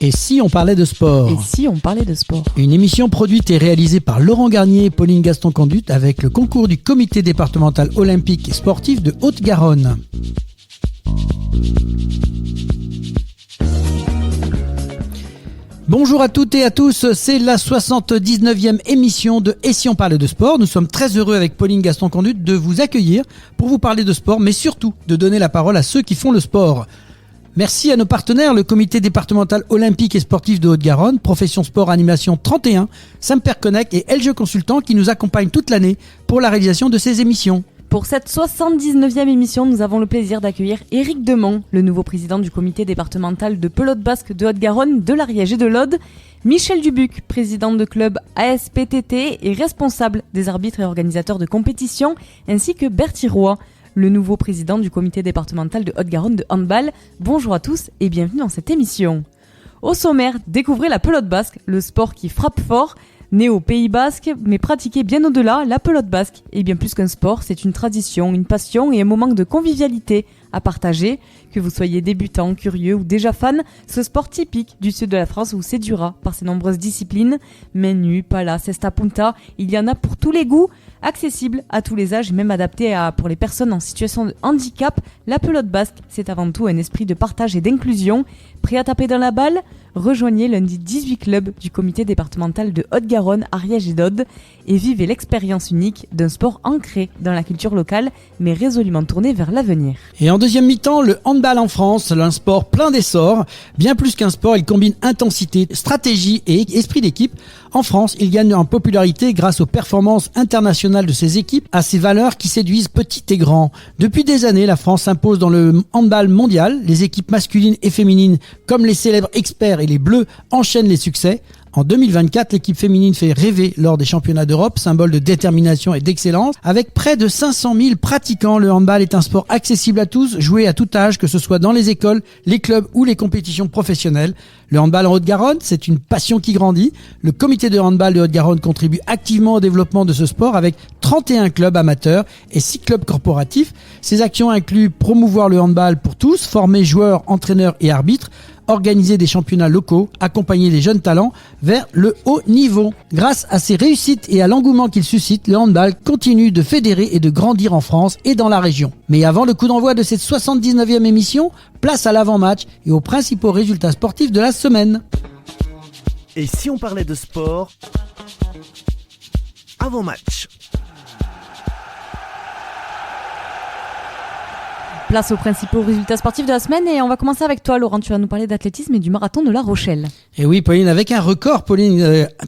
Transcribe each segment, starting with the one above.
Et si on parlait de sport? Et si on parlait de sport? Une émission produite et réalisée par Laurent Garnier et Pauline Gaston-Conduit avec le concours du comité départemental olympique et sportif de Haute-Garonne. Bonjour à toutes et à tous, c'est la 79e émission de Et si on parlait de sport. Nous sommes très heureux avec Pauline Gaston-Conduit de vous accueillir pour vous parler de sport, mais surtout de donner la parole à ceux qui font le sport. Merci à nos partenaires, le comité départemental olympique et sportif de Haute-Garonne, Profession Sport Animation 31, Samper Connect et LG Consultant qui nous accompagnent toute l'année pour la réalisation de ces émissions. Pour cette 79e émission, nous avons le plaisir d'accueillir Éric Demont, le nouveau président du comité départemental de pelote basque de Haute-Garonne, de l'Ariège et de l'Aude, Michel Dubuc, président de club ASPTT et responsable des arbitres et organisateurs de compétition, ainsi que Bertie Roy, le nouveau président du comité départemental de Haute-Garonne de handball. Bonjour à tous et bienvenue dans cette émission. Au sommaire, découvrez la pelote basque, le sport qui frappe fort. Né au Pays Basque, mais pratiqué bien au-delà, la pelote basque est bien plus qu'un sport, c'est une tradition, une passion et un moment de convivialité à partager. Que vous soyez débutant, curieux ou déjà fan, ce sport typique du sud de la France vous séduira par ses nombreuses disciplines. Main nue, pala, cesta punta, il y en a pour tous les goûts, accessible à tous les âges et même adapté pour les personnes en situation de handicap. La pelote basque, c'est avant tout un esprit de partage et d'inclusion. Prêt à taper dans la balle? Rejoignez lundi 18 clubs du comité départemental de Haute-Garonne, Ariège et d'Aude et vivez l'expérience unique d'un sport ancré dans la culture locale mais résolument tourné vers l'avenir. Et en deuxième mi-temps, le handball en France, un sport plein d'essor. Bien plus qu'un sport, il combine intensité, stratégie et esprit d'équipe. En France, il gagne en popularité grâce aux performances internationales de ses équipes, à ses valeurs qui séduisent petits et grands. Depuis des années, la France s'impose dans le handball mondial. Les équipes masculines et féminines, comme les célèbres experts et les Bleus, enchaînent les succès. En 2024, l'équipe féminine fait rêver lors des championnats d'Europe, symbole de détermination et d'excellence. Avec près de 500 000 pratiquants, le handball est un sport accessible à tous, joué à tout âge, que ce soit dans les écoles, les clubs ou les compétitions professionnelles. Le handball en Haute-Garonne, c'est une passion qui grandit. Le comité de handball de Haute-Garonne contribue activement au développement de ce sport avec 31 clubs amateurs et 6 clubs corporatifs. Ces actions incluent promouvoir le handball pour tous, former joueurs, entraîneurs et arbitres, organiser des championnats locaux, accompagner les jeunes talents vers le haut niveau. Grâce à ces réussites et à l'engouement qu'il suscite, le handball continue de fédérer et de grandir en France et dans la région. Mais avant le coup d'envoi de cette 79e émission, place à l'avant-match et aux principaux résultats sportifs de la semaine. Et si on parlait de sport avant-match? Place aux principaux résultats sportifs de la semaine et on va commencer avec toi Laurent, tu vas nous parler d'athlétisme et du marathon de La Rochelle. Et oui Pauline, avec un record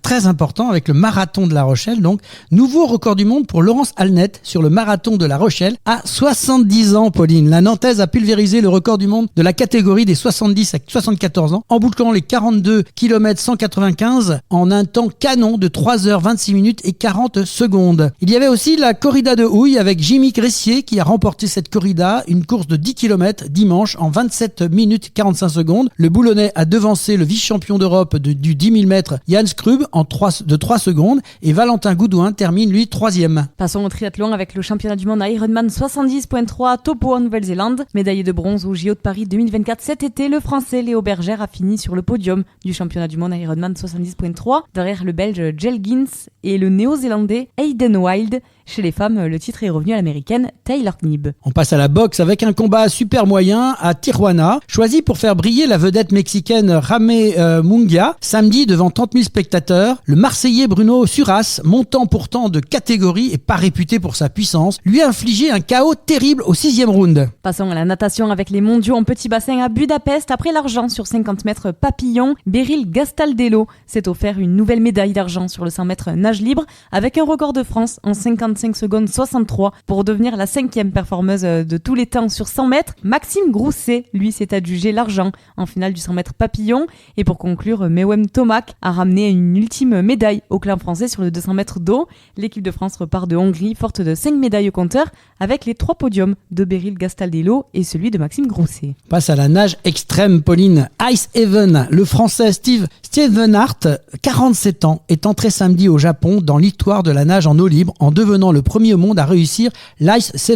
très important avec le marathon de La Rochelle, donc nouveau record du monde pour Laurence Alnett sur le marathon de La Rochelle à 70 ans Pauline. La Nantaise a pulvérisé le record du monde de la catégorie des 70 à 74 ans en bouclant les 42 km 195 en un temps canon de 3h26 minutes et 40 secondes. Il y avait aussi la corrida de Houille avec Jimmy Gressier qui a remporté cette corrida, une course de 10 km dimanche en 27 minutes 45 secondes. Le Boulonnais a devancé le vice-champion d'Europe du 10 000 mètres Yann Scrub de 3 secondes et Valentin Goudouin termine lui 3e. Passons au triathlon avec le championnat du monde à Ironman 70.3 à Taupo en Nouvelle-Zélande. Médaillé de bronze au JO de Paris 2024 cet été, le français Léo Bergère a fini sur le podium du championnat du monde à Ironman 70.3 derrière le belge Jelgins et le néo-zélandais Hayden Wild. Chez les femmes, le titre est revenu à l'américaine Taylor Knibb. On passe à la boxe avec un combat super moyen à Tijuana, choisi pour faire briller la vedette mexicaine Ramé Munguia. Samedi, devant 30 000 spectateurs, le Marseillais Bruno Suras, montant pourtant de catégorie et pas réputé pour sa puissance, lui a infligé un KO terrible au 6e round. Passons à la natation avec les mondiaux en petit bassin à Budapest. Après l'argent sur 50 mètres papillon, Beryl Gastaldello s'est offert une nouvelle médaille d'argent sur le 100 mètres nage libre avec un record de France en 55 secondes 63 pour devenir la 5e performeuse de tous les temps sur 100 mètres. Maxime Grousset, lui, s'est adjugé l'argent en finale du 100 mètres papillon. Et pour conclure, Mewem Tomac a ramené une ultime médaille au clan français sur le 200 mètres d'eau. L'équipe de France repart de Hongrie forte de 5 médailles au compteur avec les 3 podiums de Beryl Gastaldello et celui de Maxime Grousset. Passe à la nage extrême, Pauline. Ice Haven, le français Steven Hart, 47 ans, est entré samedi au Japon dans l'histoire de la nage en eau libre en devenant le premier au monde à réussir l'Ice 7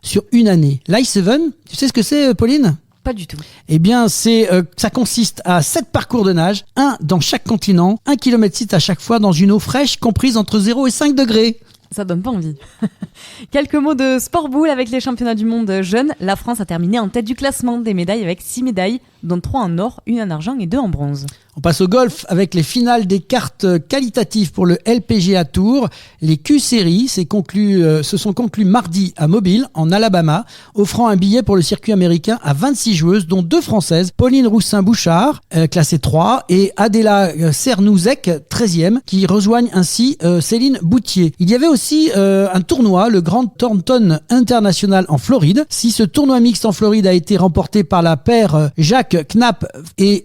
sur une année. L'Ice 7, tu sais ce que c'est, Pauline ? Pas du tout. Eh bien, ça consiste à 7 parcours de nage, un dans chaque continent, 1,6 km à chaque fois dans une eau fraîche comprise entre 0 et 5 degrés. Ça donne pas envie. Quelques mots de sport boule avec les championnats du monde jeunes. La France a terminé en tête du classement des médailles avec 6 médailles, dont 3 en or, 1 en argent et 2 en bronze. On passe au golf avec les finales des cartes qualitatives pour le LPGA Tour. Les Q-Series se sont conclues mardi à Mobile, en Alabama, offrant un billet pour le circuit américain à 26 joueuses, dont 2 françaises, Pauline Roussin-Bouchard, classée 3, et Adela Cernouzek, 13e, qui rejoignent ainsi Céline Boutier. Il y avait aussi un tournoi, le Grand Thornton International en Floride. Si ce tournoi mixte en Floride a été remporté par la paire Jacques Knapp et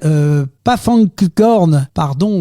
Pafankorn,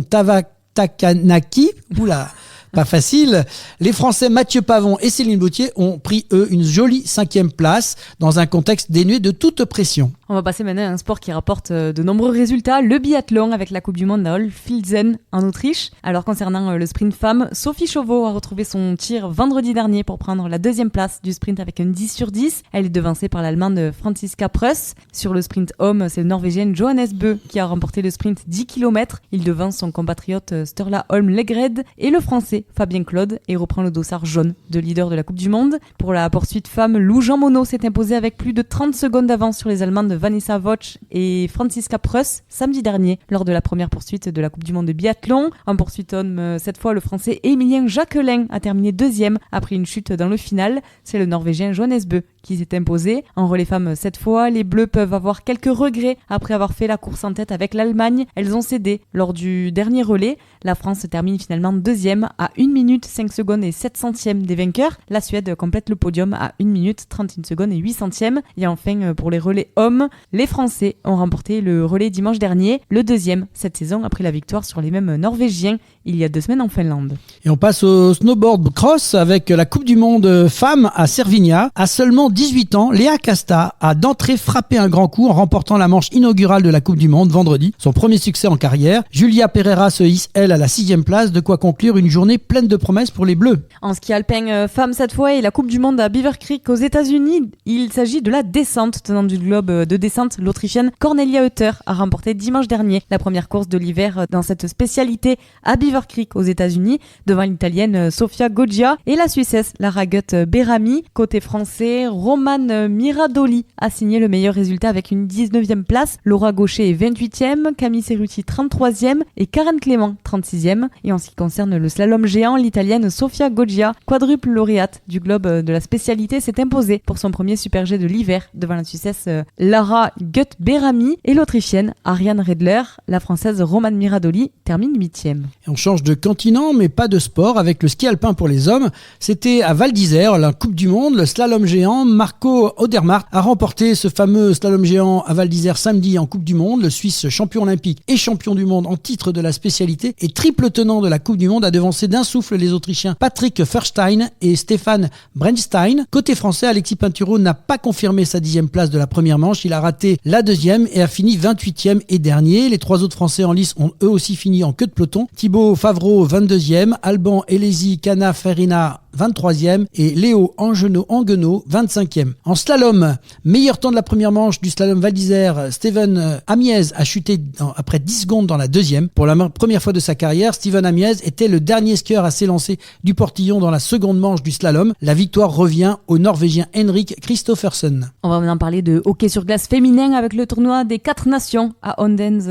Tavatakanaki, oula, pas facile. Les Français Mathieu Pavon et Céline Boutier ont pris, eux, une jolie 5e place dans un contexte dénué de toute pression. On va passer maintenant à un sport qui rapporte de nombreux résultats, le biathlon avec la Coupe du Monde à Holfilzen en Autriche. Alors concernant le sprint femme, Sophie Chauveau a retrouvé son tir vendredi dernier pour prendre la 2e place du sprint avec un 10/10. Elle est devancée par l'Allemande Franziska Preuss. Sur le sprint homme, c'est le Norvégien Johannes Bö qui a remporté le sprint 10 km. Il devance son compatriote Sturla Holm-Legred et le Français Fabien Claude et reprend le dossard jaune de leader de la Coupe du Monde. Pour la poursuite femme, Lou Jean Monod s'est imposé avec plus de 30 secondes d'avance sur les Allemandes Vanessa Vogt et Franziska Preuss samedi dernier lors de la première poursuite de la Coupe du Monde de biathlon. En poursuite homme, cette fois le Français Émilien Jacquelin a terminé 2e après une chute dans le final. C'est le Norvégien Johannes Bö qui s'est imposé. En relais femmes cette fois, les Bleus peuvent avoir quelques regrets après avoir fait la course en tête avec l'Allemagne. Elles ont cédé lors du dernier relais. La France termine finalement 2e à 1 minute 5 secondes et 7 centièmes des vainqueurs. La Suède complète le podium à 1 minute 31 secondes et 8 centièmes. Et enfin pour les relais hommes, les Français ont remporté le relais dimanche dernier, le 2e cette saison après la victoire sur les mêmes Norvégiens il y a 2 semaines en Finlande. Et on passe au snowboard cross avec la Coupe du Monde femmes à Cervinia. À seulement 18 ans, Léa Casta a d'entrée frappé un grand coup en remportant la manche inaugurale de la Coupe du Monde vendredi, son premier succès en carrière. Julia Pereira se hisse, elle, à la 6e place, de quoi conclure une journée pleine de promesses pour les Bleus. En ski alpin femmes cette fois et la Coupe du Monde à Beaver Creek aux États-Unis, il s'agit de la descente. Tenant du globe de descente, l'Autrichienne Cornelia Hutter a remporté dimanche dernier la première course de l'hiver dans cette spécialité à Beaver Creek aux États-Unis devant l'Italienne Sofia Goggia et la Suissesse Lara Gut-Berami. Côté français, Roman Miradoli a signé le meilleur résultat avec une 19e place. Laura Gaucher est 28e, Camille Cerruti 33e et Karen Clément 36e. Et en ce qui concerne le slalom géant, l'Italienne Sofia Goggia, quadruple lauréate du globe de la spécialité, s'est imposée pour son premier super G de l'hiver devant la Suissesse Lara Gut-Berami et l'Autrichienne Ariane Redler. La Française Roman Miradoli termine 8e. Et on change de continent, mais pas de sport, avec le ski alpin pour les hommes. C'était à Val d'Isère, la Coupe du Monde, le slalom géant. Marco Odermatt a remporté ce fameux slalom géant à Val d'Isère samedi en Coupe du Monde. Le Suisse champion olympique et champion du monde en titre de la spécialité et triple tenant de la Coupe du Monde a devancé d'un souffle les Autrichiens Patrick Fürstein et Stefan Brennstein. Côté français, Alexis Pinturo n'a pas confirmé sa 10e place de la première manche. Il a raté la 2e et a fini 28e et dernier. Les 3 autres Français en lice ont eux aussi fini en queue de peloton. Thibaut Favreau 22e, Alban Elesi Cana Ferrina 23e et Léo Angenot 25e. En slalom, meilleur temps de la première manche du slalom Val d'Isère, Steven Amiez a chuté après 10 secondes dans la 2e. Pour la première fois de sa carrière, Steven Amiez était le dernier skieur à s'élancer du portillon dans la seconde manche du slalom. La victoire revient au Norvégien Henrik Kristoffersen. On va maintenant parler de hockey sur glace féminin avec le tournoi des 4 nations à Odense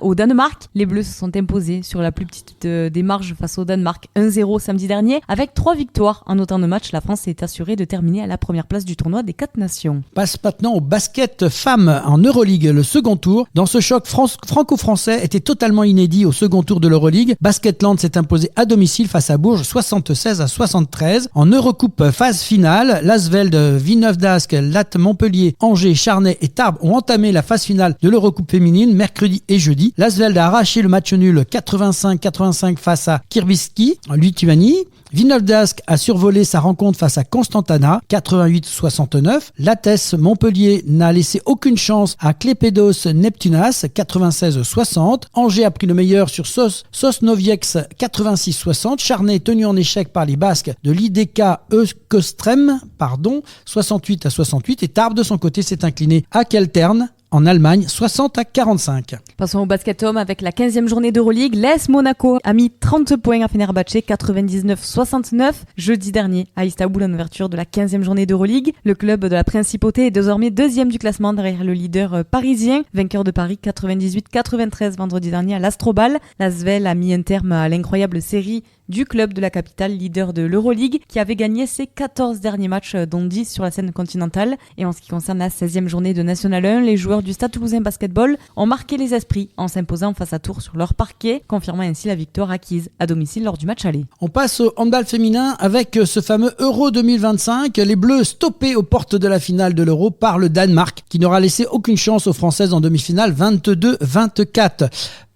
au Danemark. Les Bleus se sont imposés sur la plus petite des marges face au Danemark 1-0 samedi dernier. Avec 3 victoires en autant de matchs, la France est assurée de terminer à la première place du tournoi des 4 nations. Passe maintenant au basket femmes en Euroleague, le second tour. Dans ce choc franco-français était totalement inédit au second tour de l'Euroleague. Basketland s'est imposé à domicile face à Bourges 76-73. En Eurocoupe phase finale, l'Asvel de Villeneuve-d'Ascq, Latte Montpellier, Angers, Charnay et Tarbes ont entamé la phase finale de l'Eurocoupe féminine mercredi et jeudi. L'Asvel a arraché le match nul 85-85 face à Kirbiski en Lituanie. Villeneuve-d'Ascq Basque a survolé sa rencontre face à Constantana, 88-69. L'Athès Montpellier n'a laissé aucune chance à Klaipėdos Neptūnas, 96-60. Angers a pris le meilleur sur Sosnowiec, 86-60. Charnay tenu en échec par les Basques de l'IDK Euskostrem, 68-68. Et Tarbes de son côté s'est incliné à Keltern en Allemagne, 60-45. Passons au basket homme avec la 15e journée d'Euroleague. L'AS Monaco a mis 30 points à Fenerbahçe, 99-69, jeudi dernier à Istanbul en ouverture de la 15e journée d'Euroleague. Le club de la Principauté est désormais deuxième du classement derrière le leader parisien, vainqueur de Paris 98-93 vendredi dernier à l'Astrobal. L'Asvel a mis un terme à l'incroyable série du club de la capitale, leader de l'Euroleague, qui avait gagné ses 14 derniers matchs, dont 10 sur la scène continentale. Et en ce qui concerne la 16e journée de National 1, les joueurs du Stade Toulousain Basketball ont marqué les esprits en s'imposant face à Tours sur leur parquet, confirmant ainsi la victoire acquise à domicile lors du match aller. On passe au handball féminin avec ce fameux Euro 2025. Les Bleus stoppés aux portes de la finale de l'Euro par le Danemark, qui n'aura laissé aucune chance aux Françaises en demi-finale, 22-24.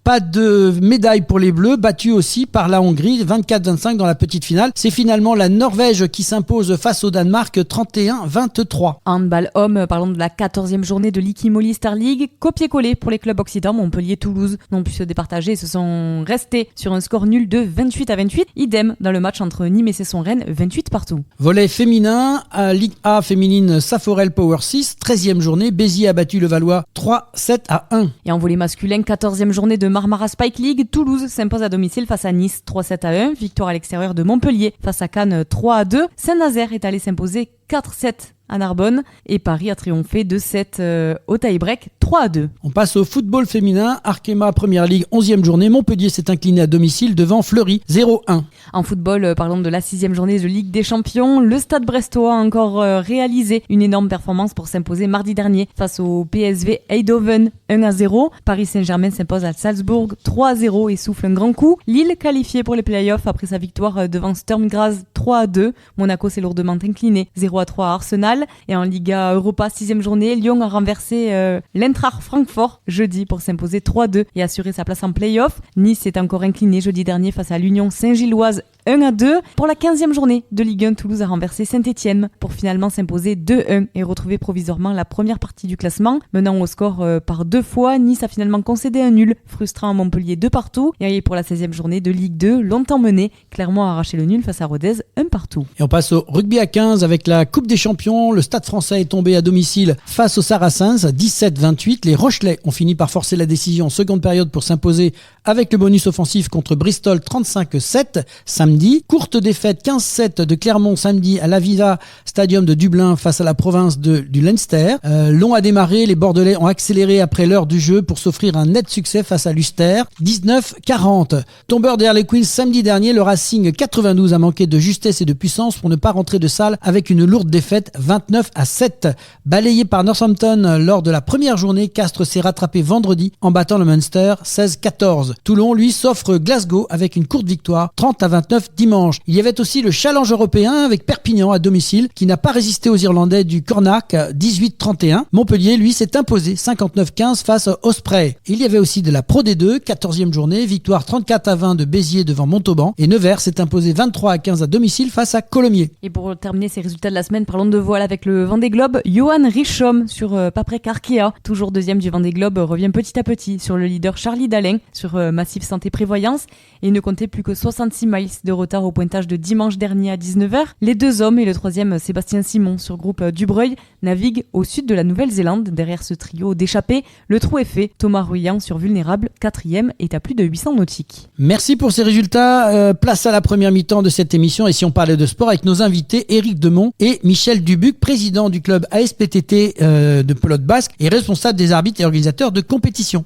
Pas de médaille pour les Bleus, battus aussi par la Hongrie, 24-25 dans la petite finale. C'est finalement la Norvège qui s'impose face au Danemark, 31-23. Handball homme, parlons de la 14e journée de l'Ikimoli Star League. Copier-coller pour les clubs occidentaux. Montpellier-Toulouse n'ont pu se départager et se sont restés sur un score nul de 28-28. Idem dans le match entre Nîmes et Cesson-Rennes, 28 partout. Volley féminin, à Ligue A féminine Saforel Power 6, 13e journée. Béziers a battu le Valois 3-7-1. Et en volley masculin, 14e journée de Marmara Spike League, Toulouse s'impose à domicile face à Nice 3-7-1, victoire à l'extérieur de Montpellier face à Cannes 3-2, Saint-Nazaire est allé s'imposer 4-7 à Narbonne et Paris a triomphé 2-7 au tie-break 3-2. On passe au football féminin, Arkema Première Ligue 11e journée, Montpellier s'est incliné à domicile devant Fleury 0-1. En football, parlons de la 6e journée de Ligue des Champions, le Stade Brestois a encore réalisé une énorme performance pour s'imposer mardi dernier face au PSV Eindhoven 1-0. Paris Saint-Germain s'impose à Salzbourg 3-0 et souffle un grand coup. Lille qualifié pour les playoffs après sa victoire devant Sturm Graz 3-2. Monaco s'est lourdement incliné 0-3 à Arsenal. Et en Liga Europa 6e journée, Lyon a renversé l'Eintracht Francfort jeudi pour s'imposer 3-2 et assurer sa place en play-off. Nice s'est encore incliné jeudi dernier face à l'Union Saint-Gilloise 1-2. Pour la 15e journée de Ligue 1, Toulouse a renversé Saint-Etienne pour finalement s'imposer 2-1 et retrouver provisoirement la première partie du classement. Menant au score par 2 fois, Nice a finalement concédé un nul, frustrant à Montpellier 2 partout. Et pour la 16e journée de Ligue 2, longtemps menée, Clermont a arraché le nul face à Rodez 1 partout. Et on passe au rugby à 15 avec la Coupe des Champions. Le Stade français est tombé à domicile face aux Saracens, 17-28. Les Rochelais ont fini par forcer la décision en seconde période pour s'imposer avec le bonus offensif contre Bristol 35-7 samedi. Courte défaite 15-7 de Clermont samedi à l'Aviva Stadium de Dublin face à la province du Leinster. Long à démarrer, les Bordelais ont accéléré après l'heure du jeu pour s'offrir un net succès face à l'Ulster, 19-40. Tombeur derrière les Queens samedi dernier, le Racing 92 a manqué de justesse et de puissance pour ne pas rentrer de salle avec une lourde défaite 29-7. Balayé par Northampton lors de la première journée, Castres s'est rattrapé vendredi en battant le Munster 16-14. Toulon, lui, s'offre Glasgow avec une courte victoire 30-29 dimanche. Il y avait aussi le challenge européen avec Perpignan à domicile qui n'a pas résisté aux Irlandais du Cornac 18-31. Montpellier, lui, s'est imposé 59-15 face à Osprey. Il y avait aussi de la Pro D2, 14e journée, victoire 34-20 de Béziers devant Montauban et Nevers s'est imposé 23-15 à domicile face à Colomiers. Et pour terminer ces résultats de la semaine, parlons de voile avec le Vendée Globe. Johan Richomme sur Paprec Arkea, toujours deuxième du Vendée Globe, revient petit à petit sur le leader Charlie Dalin sur Massif Santé Prévoyance et il ne comptait plus que 66 miles de retard au pointage de dimanche dernier à 19h. Les deux hommes et le troisième Sébastien Simon sur groupe Dubreuil naviguent au sud de la Nouvelle-Zélande. Derrière ce trio d'échappés, le trou est fait. Thomas Ruyant sur Vulnérable, 4e, est à plus de 800 nautiques. Merci pour ces résultats. Place à la première mi-temps de cette émission et si on parlait de sport avec nos invités Éric Demont et Michel Dubuc, président du club ASPTT de pelote basque et responsable des arbitres et organisateurs de compétition.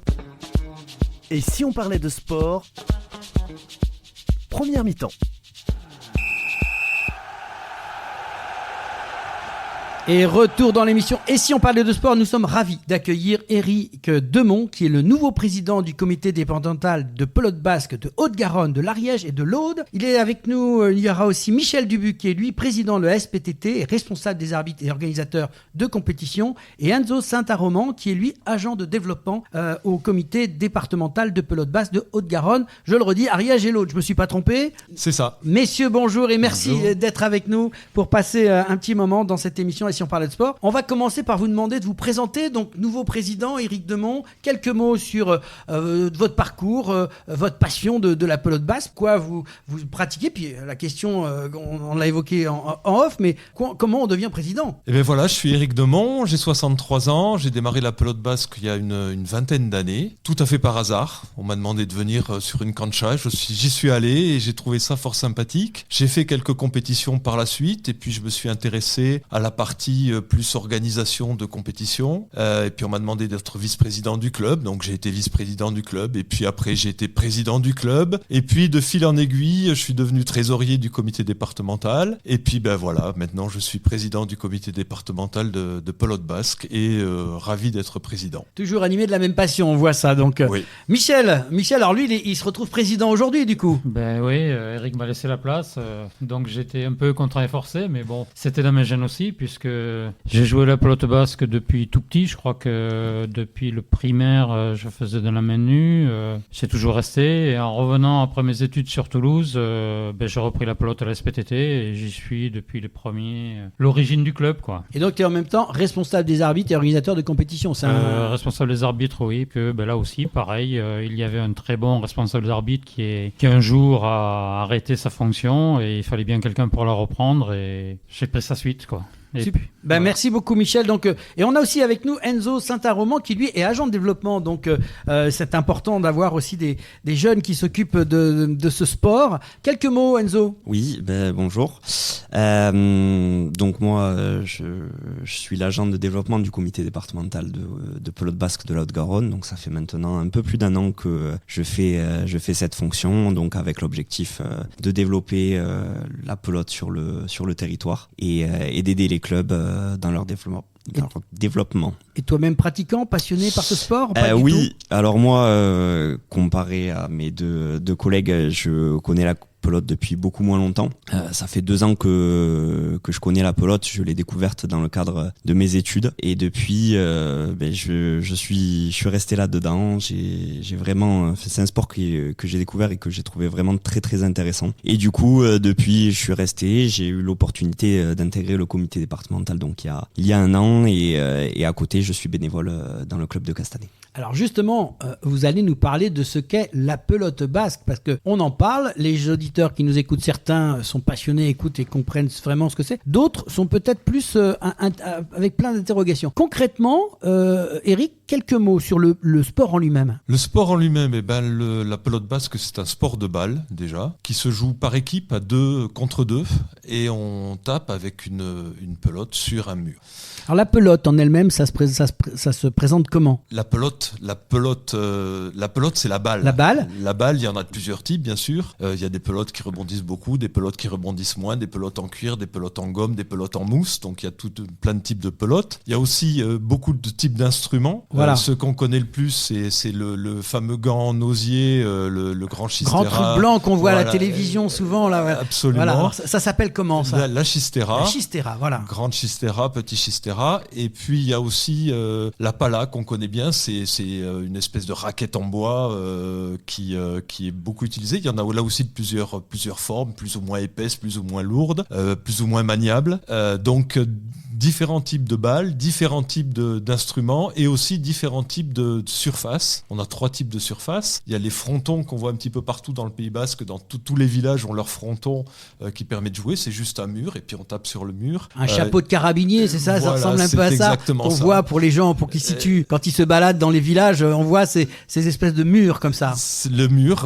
Et si on parlait de sport, première mi-temps. Et retour dans l'émission. Et si on parlait de sport, nous sommes ravis d'accueillir Éric Demont, qui est le nouveau président du comité départemental de pelote basque de Haute-Garonne, de l'Ariège et de l'Aude. Il est avec nous. Il y aura aussi Michel Dubuc, qui est lui président de la SPTT et responsable des arbitres et organisateurs de compétition. Et Enzo Saint-Aroman, qui est lui agent de développement au comité départemental de pelote basque de Haute-Garonne. Je le redis, Ariège et l'Aude. Je me suis pas trompé. C'est ça. Messieurs, bonjour et merci Bonjour. d'être avec nous pour passer un petit moment dans cette émission. Et si on parlait de sport, on va commencer par vous demander de vous présenter. Donc, nouveau président, Éric Demont, quelques mots sur votre parcours, votre passion de la pelote basque, quoi vous pratiquez. Puis la question, on l'a évoqué en off, mais comment on devient président ? Et bien voilà, je suis Éric Demont, j'ai 63 ans, j'ai démarré la pelote basque il y a une vingtaine d'années, tout à fait par hasard. On m'a demandé de venir sur une cancha, j'y suis allé et j'ai trouvé ça fort sympathique. J'ai fait quelques compétitions par la suite et puis je me suis intéressé à la partie plus organisation de compétition. Et puis on m'a demandé d'être vice-président du club, donc j'ai été vice-président du club. Et puis après j'ai été président du club. Et puis de fil en aiguille, je suis devenu trésorier du comité départemental. Et puis ben voilà, maintenant je suis président du comité départemental de pelote basque et ravi d'être président. Toujours animé de la même passion, on voit ça. Donc Oui. Michel, alors lui, il se retrouve président aujourd'hui du coup. Ben oui, Eric m'a laissé la place, donc j'étais un peu contraint et forcé, mais bon, c'était dans mes gènes aussi, puisque j'ai joué la pelote basque depuis tout petit. Je crois que depuis le primaire, je faisais de la main nue. J'ai toujours resté. Et en revenant après mes études sur Toulouse, j'ai repris la pelote à la SPTT et j'y suis depuis les premiers. L'origine du club, quoi. Et donc tu es en même temps responsable des arbitres et organisateur de compétition. Responsable des arbitres, oui. Que là aussi, pareil, il y avait un très bon responsable des arbitres qui un jour a arrêté sa fonction et il fallait bien quelqu'un pour la reprendre et j'ai pris sa suite, quoi. Super. Voilà. Merci beaucoup Michel. Donc, et on a aussi avec nous Enzo Saint-Aroman qui lui est agent de développement. Donc c'est important d'avoir aussi des jeunes qui s'occupent de ce sport. Quelques mots Enzo. Oui, bonjour. Donc moi je suis l'agent de développement du comité départemental de pelote basque de la Haute-Garonne. Donc ça fait maintenant un peu plus d'un an que je fais cette fonction, donc avec l'objectif de développer la pelote sur le territoire et d'aider les clubs dans leur développement. Et toi-même pratiquant, passionné par ce sport ? Oui, alors moi, comparé à mes deux collègues, je connais la pelote depuis beaucoup moins longtemps. Ça fait 2 ans que je connais la pelote. Je l'ai découverte dans le cadre de mes études et depuis, je suis resté là-dedans. J'ai vraiment, c'est un sport que j'ai découvert et que j'ai trouvé vraiment très très intéressant. Et du coup, depuis, je suis resté. J'ai eu l'opportunité d'intégrer le comité départemental donc il y a 1 an et à côté, je suis bénévole dans le club de Castanet. Alors justement, vous allez nous parler de ce qu'est la pelote basque, parce qu'on en parle, les auditeurs qui nous écoutent, certains sont passionnés, écoutent et comprennent vraiment ce que c'est, d'autres sont peut-être plus avec plein d'interrogations. Concrètement, Éric, quelques mots sur le sport en lui-même. Le sport en lui-même, la pelote basque, c'est un sport de balle déjà, qui se joue par équipe à 2 contre 2 et on tape avec une pelote sur un mur. Alors la pelote en elle-même, ça se présente comment ? La pelote, c'est la balle. La balle ? La balle, il y en a de plusieurs types, bien sûr. Il y a des pelotes qui rebondissent beaucoup, des pelotes qui rebondissent moins, des pelotes en cuir, des pelotes en gomme, des pelotes en mousse. Donc il y a plein de types de pelotes. Il y a aussi beaucoup de types d'instruments. Voilà. Ce qu'on connaît le plus, c'est le fameux gant en osier, le grand chistera. Grand truc blanc qu'on voit à la télévision souvent. Là, ouais. Absolument. Voilà. Alors, ça s'appelle comment ça ? La chistera. La chistera, voilà. Grande chistera, petit chistera. Et puis il y a aussi la pala qu'on connaît bien, c'est une espèce de raquette en bois qui est beaucoup utilisée. Il y en a là aussi de plusieurs formes, plus ou moins épaisses, plus ou moins lourdes, plus ou moins maniables. Donc différents types de balles, différents types d'instruments et aussi différents types de surfaces. On a 3 types de surfaces. Il y a les frontons qu'on voit un petit peu partout dans le Pays Basque. Dans tous les villages ont leur fronton qui permet de jouer. C'est juste un mur et puis on tape sur le mur. Un chapeau de carabinier, c'est ça ? Voilà, ça ressemble un peu à ça qu'on voit pour les gens, pour qu'ils situent. Quand ils se baladent dans les villages, on voit ces espèces de murs comme ça. C'est le mur,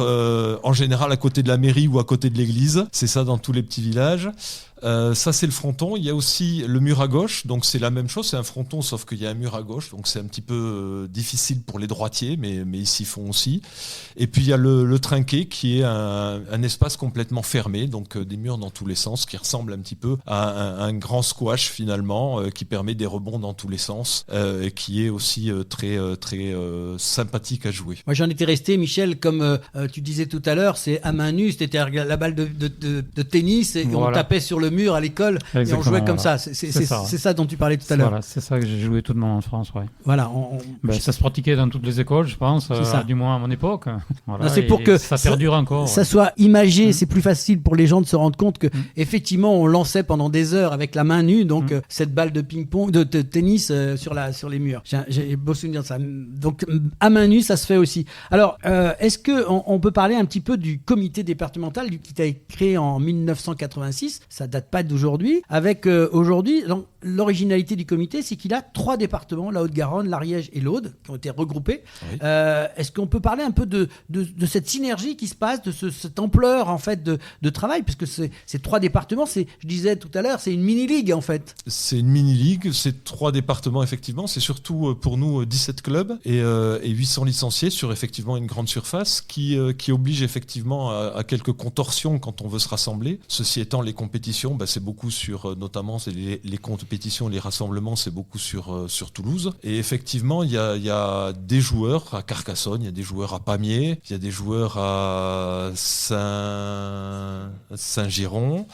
en général à côté de la mairie ou à côté de l'église. C'est ça dans tous les petits villages. Ça, c'est le fronton. Il y a aussi le mur à gauche. Donc, c'est la même chose. C'est un fronton, sauf qu'il y a un mur à gauche. Donc, c'est un petit peu difficile pour les droitiers, mais ils s'y font aussi. Et puis, il y a le trinquet qui est un espace complètement fermé. Donc, des murs dans tous les sens qui ressemble un petit peu à un grand squash, finalement, qui permet des rebonds dans tous les sens et qui est aussi très sympathique à jouer. Moi, j'en étais resté, Michel, comme tu disais tout à l'heure, c'est à main nue, c'était la balle de tennis et on tapait sur le mur à l'école. Exactement, et on jouait comme voilà. ça. C'est ça dont tu parlais tout à l'heure. Voilà, c'est ça que j'ai joué toute mon enfance. Ouais. Voilà. Ça se pratiquait dans toutes les écoles, je pense, du moins à mon époque. Voilà, non, c'est pour que ça perdure encore. Ça soit imagé, c'est plus facile pour les gens de se rendre compte que effectivement on lançait pendant des heures avec la main nue, donc cette balle de ping-pong, de tennis sur les murs. J'ai beau souvenir de ça. Donc à main nue, ça se fait aussi. Alors, est-ce que on peut parler un petit peu du comité départemental qui a été créé en 1986? Ça date pas d'aujourd'hui. Avec aujourd'hui, l'originalité du comité, c'est qu'il a 3 départements, la Haute-Garonne, l'Ariège et l'Aude, qui ont été regroupés. Oui. Est-ce qu'on peut parler un peu de cette synergie qui se passe, de cette ampleur en fait de travail, puisque ces 3 départements, je disais tout à l'heure, c'est une mini-ligue en fait. C'est une mini-ligue, c'est 3 départements effectivement, c'est surtout pour nous 17 clubs et 800 licenciés sur effectivement une grande surface qui oblige effectivement à quelques contorsions quand on veut se rassembler. Ceci étant, les compétitions, c'est beaucoup sur, notamment c'est les compétitions, les rassemblements, c'est beaucoup sur Toulouse. Et effectivement, il y a des joueurs à Carcassonne, il y a des joueurs à Pamiers, il y a des joueurs à Saint-Giron.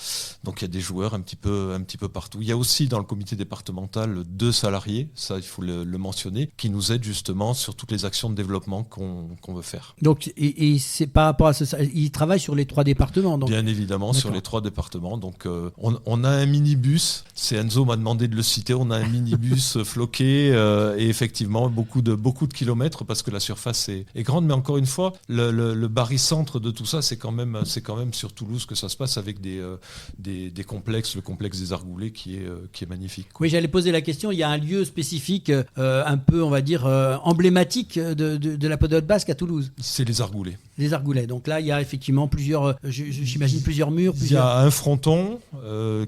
Donc il y a des joueurs un petit peu partout. Il y a aussi dans le comité départemental 2 salariés, ça il faut le mentionner, qui nous aident justement sur toutes les actions de développement qu'on veut faire. Donc et c'est par rapport à ça, ils travaillent sur les 3 départements. Donc. Bien évidemment, sur les 3 départements. Donc on a un minibus, c'est Enzo m'a demandé de le citer, on a un minibus floqué et effectivement beaucoup de kilomètres parce que la surface est grande. Mais encore une fois, le barycentre de tout ça, c'est quand même sur Toulouse que ça se passe avec des complexes, le complexe des Argoulets qui est magnifique. Quoi. Oui, j'allais poser la question, il y a un lieu spécifique, un peu, on va dire, emblématique de la pelote basque à Toulouse. C'est les Argoulets. Les Argoulets. Donc là, il y a effectivement plusieurs, j'imagine plusieurs murs. Il y a un fronton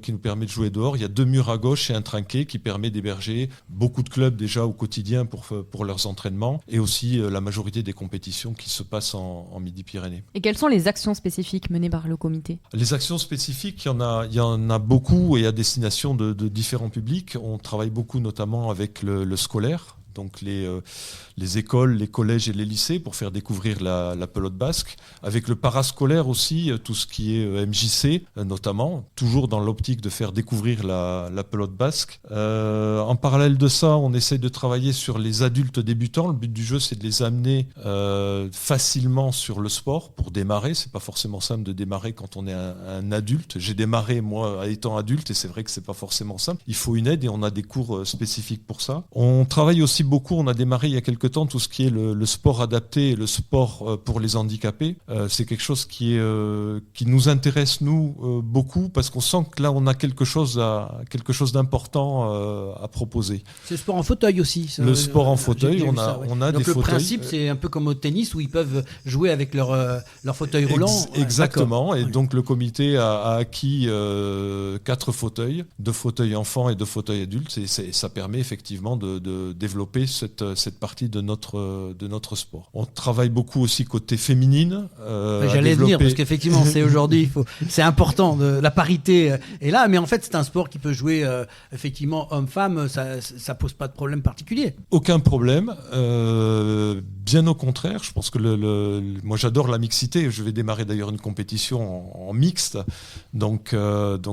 qui nous permet de jouer dehors, il y a 2 murs à gauche et un trinquet qui permet d'héberger beaucoup de clubs déjà au quotidien pour leurs entraînements et aussi la majorité des compétitions qui se passent en Midi-Pyrénées. Et quelles sont les actions spécifiques menées par le comité ? Les actions spécifiques, il y en a beaucoup et à destination de différents publics. On travaille beaucoup notamment avec le scolaire. Donc les écoles, les collèges et les lycées pour faire découvrir la pelote basque. Avec le parascolaire aussi, tout ce qui est MJC notamment, toujours dans l'optique de faire découvrir la pelote basque. En parallèle de ça, on essaie de travailler sur les adultes débutants. Le but du jeu, c'est de les amener facilement sur le sport pour démarrer. C'est pas forcément simple de démarrer quand on est un adulte. J'ai démarré moi étant adulte et c'est vrai que c'est pas forcément simple. Il faut une aide et on a des cours spécifiques pour ça. On travaille aussi beaucoup, on a démarré il y a quelque temps tout ce qui est le sport adapté et le sport pour les handicapés. C'est quelque chose qui nous intéresse nous beaucoup parce qu'on sent que là on a quelque chose d'important à proposer. C'est le sport en fauteuil aussi. Ça, le sport en fauteuil, on a Donc des fauteuils. Le principe c'est un peu comme au tennis où ils peuvent jouer avec leur fauteuil roulant. Exactement, et donc le comité a acquis 4 fauteuils, 2 fauteuils enfants et 2 fauteuils adultes et ça permet effectivement de développer cette partie de notre sport. On travaille beaucoup aussi côté féminine. J'allais venir parce qu'effectivement c'est aujourd'hui, c'est important, la parité est là, mais en fait c'est un sport qui peut jouer effectivement homme-femme, ça pose pas de problème particulier. Aucun problème, bien au contraire. Je pense que moi j'adore la mixité. Je vais démarrer d'ailleurs une compétition en mixte, donc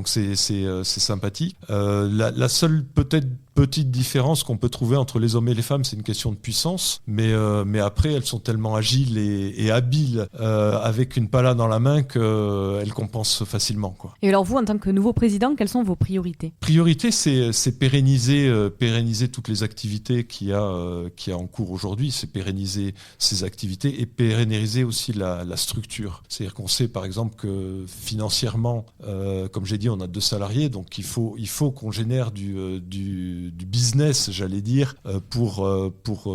c'est sympathique. La seule peut-être petite différence qu'on peut trouver entre les hommes et les femmes, c'est une question de puissance, mais après elles sont tellement agiles et habiles avec une pala dans la main qu'elles compensent facilement, quoi. Et alors vous, en tant que nouveau président, quelles sont vos priorités ? Priorité, c'est pérenniser toutes les activités qu'il y a en cours aujourd'hui, c'est pérenniser ces activités et pérenniser aussi la structure. C'est-à-dire qu'on sait par exemple que financièrement, comme j'ai dit, on a 2 salariés, donc il faut qu'on génère du du business, j'allais dire, pour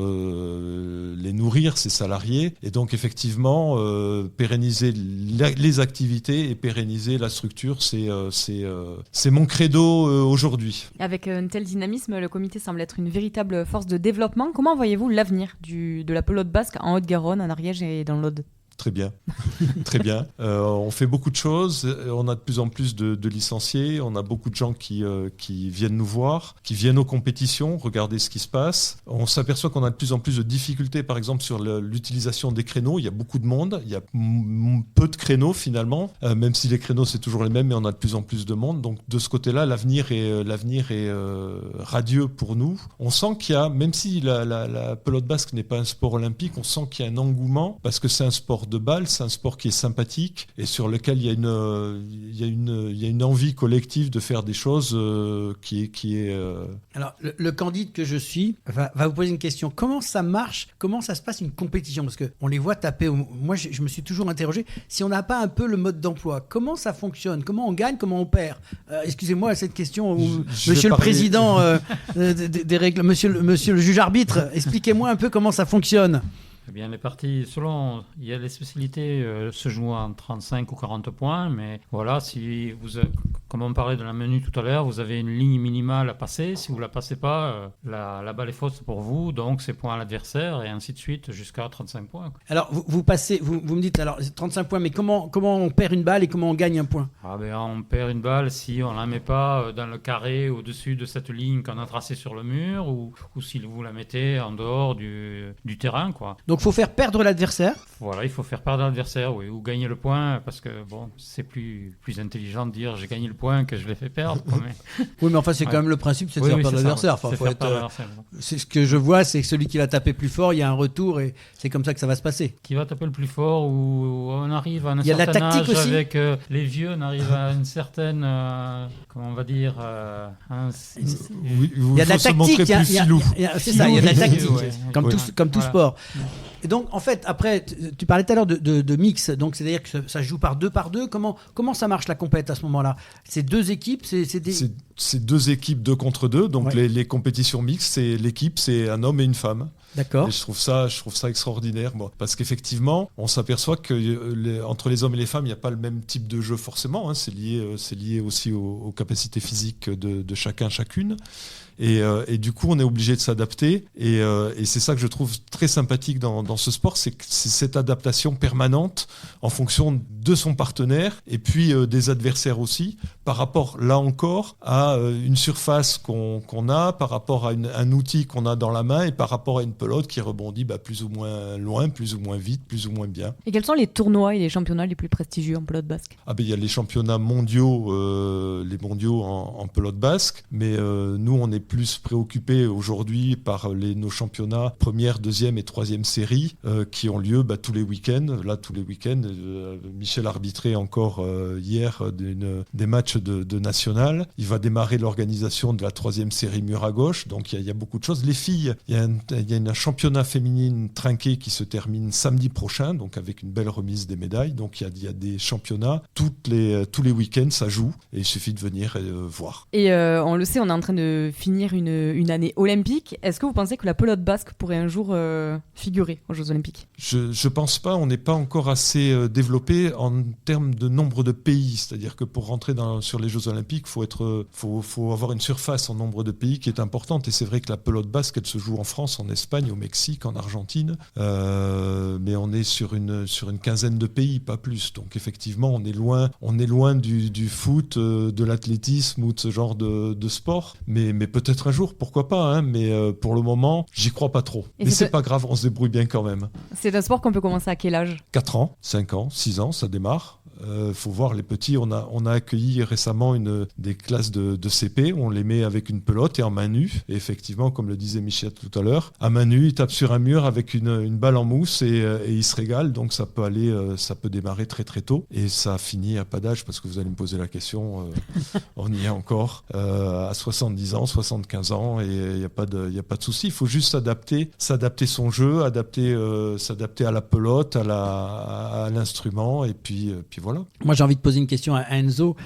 les nourrir, ces salariés. Et donc effectivement, pérenniser les activités et pérenniser la structure, c'est mon credo aujourd'hui. Avec un tel dynamisme, le comité semble être une véritable force de développement. Comment voyez-vous l'avenir de la pelote basque en Haute-Garonne, en Ariège et dans l'Aude ? Très bien, très bien. On fait beaucoup de choses. On a de plus en plus de licenciés. On a beaucoup de gens qui viennent nous voir, qui viennent aux compétitions, regarder ce qui se passe. On s'aperçoit qu'on a de plus en plus de difficultés, par exemple, sur l'utilisation des créneaux. Il y a beaucoup de monde. Il y a peu de créneaux, finalement. Même si les créneaux, c'est toujours les mêmes, mais on a de plus en plus de monde. Donc, de ce côté-là, l'avenir est radieux pour nous. On sent qu'il y a, même si la pelote basque n'est pas un sport olympique, on sent qu'il y a un engouement parce que c'est un sport de balle, c'est un sport qui est sympathique et sur lequel il y a une envie collective de faire des choses qui est. Alors, le Candide que je suis va vous poser une question. Comment ça marche ? Comment ça se passe une compétition ? Parce qu'on les voit taper. Moi, je me suis toujours interrogé si on n'a pas un peu le mode d'emploi. Comment ça fonctionne ? Comment on gagne ? Comment on perd ? Excusez-moi cette question, monsieur le président des règles, monsieur le juge arbitre, expliquez-moi un peu comment ça fonctionne. Eh bien, les parties, il y a les spécialités se jouent en 35 ou 40 points, mais voilà, comme on parlait de la menu tout à l'heure, vous avez une ligne minimale à passer. Si vous ne la passez pas, la balle est fausse pour vous, donc c'est point à l'adversaire, et ainsi de suite jusqu'à 35 points. Alors, vous me dites, alors 35 points, mais comment on perd une balle et comment on gagne un point ? On perd une balle si on ne la met pas dans le carré au-dessus de cette ligne qu'on a tracée sur le mur, ou si vous la mettez en dehors du terrain, quoi. Donc, il faut faire perdre l'adversaire. Voilà, il faut faire perdre l'adversaire, oui, ou gagner le point, parce que c'est plus intelligent de dire j'ai gagné le point que je l'ai fait perdre. Oui, mais enfin, c'est quand même le principe, c'est de faire perdre l'adversaire. C'est ce que je vois, c'est que celui qui va taper plus fort, il y a un retour et c'est comme ça que ça va se passer. Qui va taper le plus fort, ou on arrive à un certain âge. Il y a la tactique aussi. Avec les vieux, on arrive à une certaine, comment on va dire, il y a de la tactique. C'est ça, il y a de la tactique, comme tout sport. Et donc, en fait, après, tu parlais tout à l'heure de mix, donc c'est-à-dire que ça se joue par deux. Comment ça marche la compète à ce moment-là ? C'est deux équipes, c'est deux équipes 2 contre 2, donc les compétitions mixtes, l'équipe, c'est un homme et une femme. D'accord. Et je trouve ça extraordinaire, parce qu'effectivement, on s'aperçoit que entre les hommes et les femmes, il n'y a pas le même type de jeu forcément. C'est lié aussi aux capacités physiques de chacune. Et du coup, on est obligé de s'adapter. Et c'est ça que je trouve très sympathique dans ce sport, c'est cette adaptation permanente en fonction de son partenaire et puis des adversaires aussi, par rapport, là encore, à une surface qu'on a, par rapport à un outil qu'on a dans la main et par rapport à une pelote qui rebondit plus ou moins loin, plus ou moins vite, plus ou moins bien. Et quels sont les tournois et les championnats les plus prestigieux en pelote basque ? Il y a les championnats mondiaux, en pelote basque, mais nous, on est plus préoccupés aujourd'hui par nos championnats première, deuxième et troisième série qui ont lieu tous les week-ends. Là, tous les week-ends, Michel arbitrait encore hier des matchs de national. Il va démarrer l'organisation de la troisième série mur à gauche. Donc, il y a beaucoup de choses. Les filles, il y a un championnat féminine trinqué qui se termine samedi prochain, donc avec une belle remise des médailles. Donc, il y a des championnats. Tous les week-ends, ça joue. Et il suffit de venir voir. Et on le sait, on est en train de finir une année olympique. Est-ce que vous pensez que la pelote basque pourrait un jour figurer aux Jeux Olympiques ? Je pense pas. On n'est pas encore assez développé en termes de nombre de pays. C'est-à-dire que pour rentrer sur les Jeux Olympiques, faut avoir une surface en nombre de pays qui est importante. Et c'est vrai que la pelote basque, elle se joue en France, en Espagne, au Mexique, en Argentine. Mais on est sur une quinzaine de pays, pas plus. Donc effectivement, on est loin du foot, de l'athlétisme ou de ce genre de sport. Mais peut-être un jour, pourquoi pas. Mais pour le moment, j'y crois pas trop. Mais c'est pas grave, on se débrouille bien quand même. C'est un sport qu'on peut commencer à quel âge ? 4 ans, 5 ans, 6 ans, ça démarre. Faut voir les petits. On a accueilli récemment des classes de CP. On les met avec une pelote et en main nue. Et effectivement, comme le disait Michel tout à l'heure, à main nue, ils tapent sur un mur avec une balle en mousse et ils se régalent. Donc ça peut démarrer très très tôt et ça finit à pas d'âge parce que vous allez me poser la question. On y est encore à 70 ans, 75 ans et il y a pas de souci. Il faut juste s'adapter son jeu, s'adapter à la pelote, à l'instrument et puis voilà. Moi, j'ai envie de poser une question à Enzo,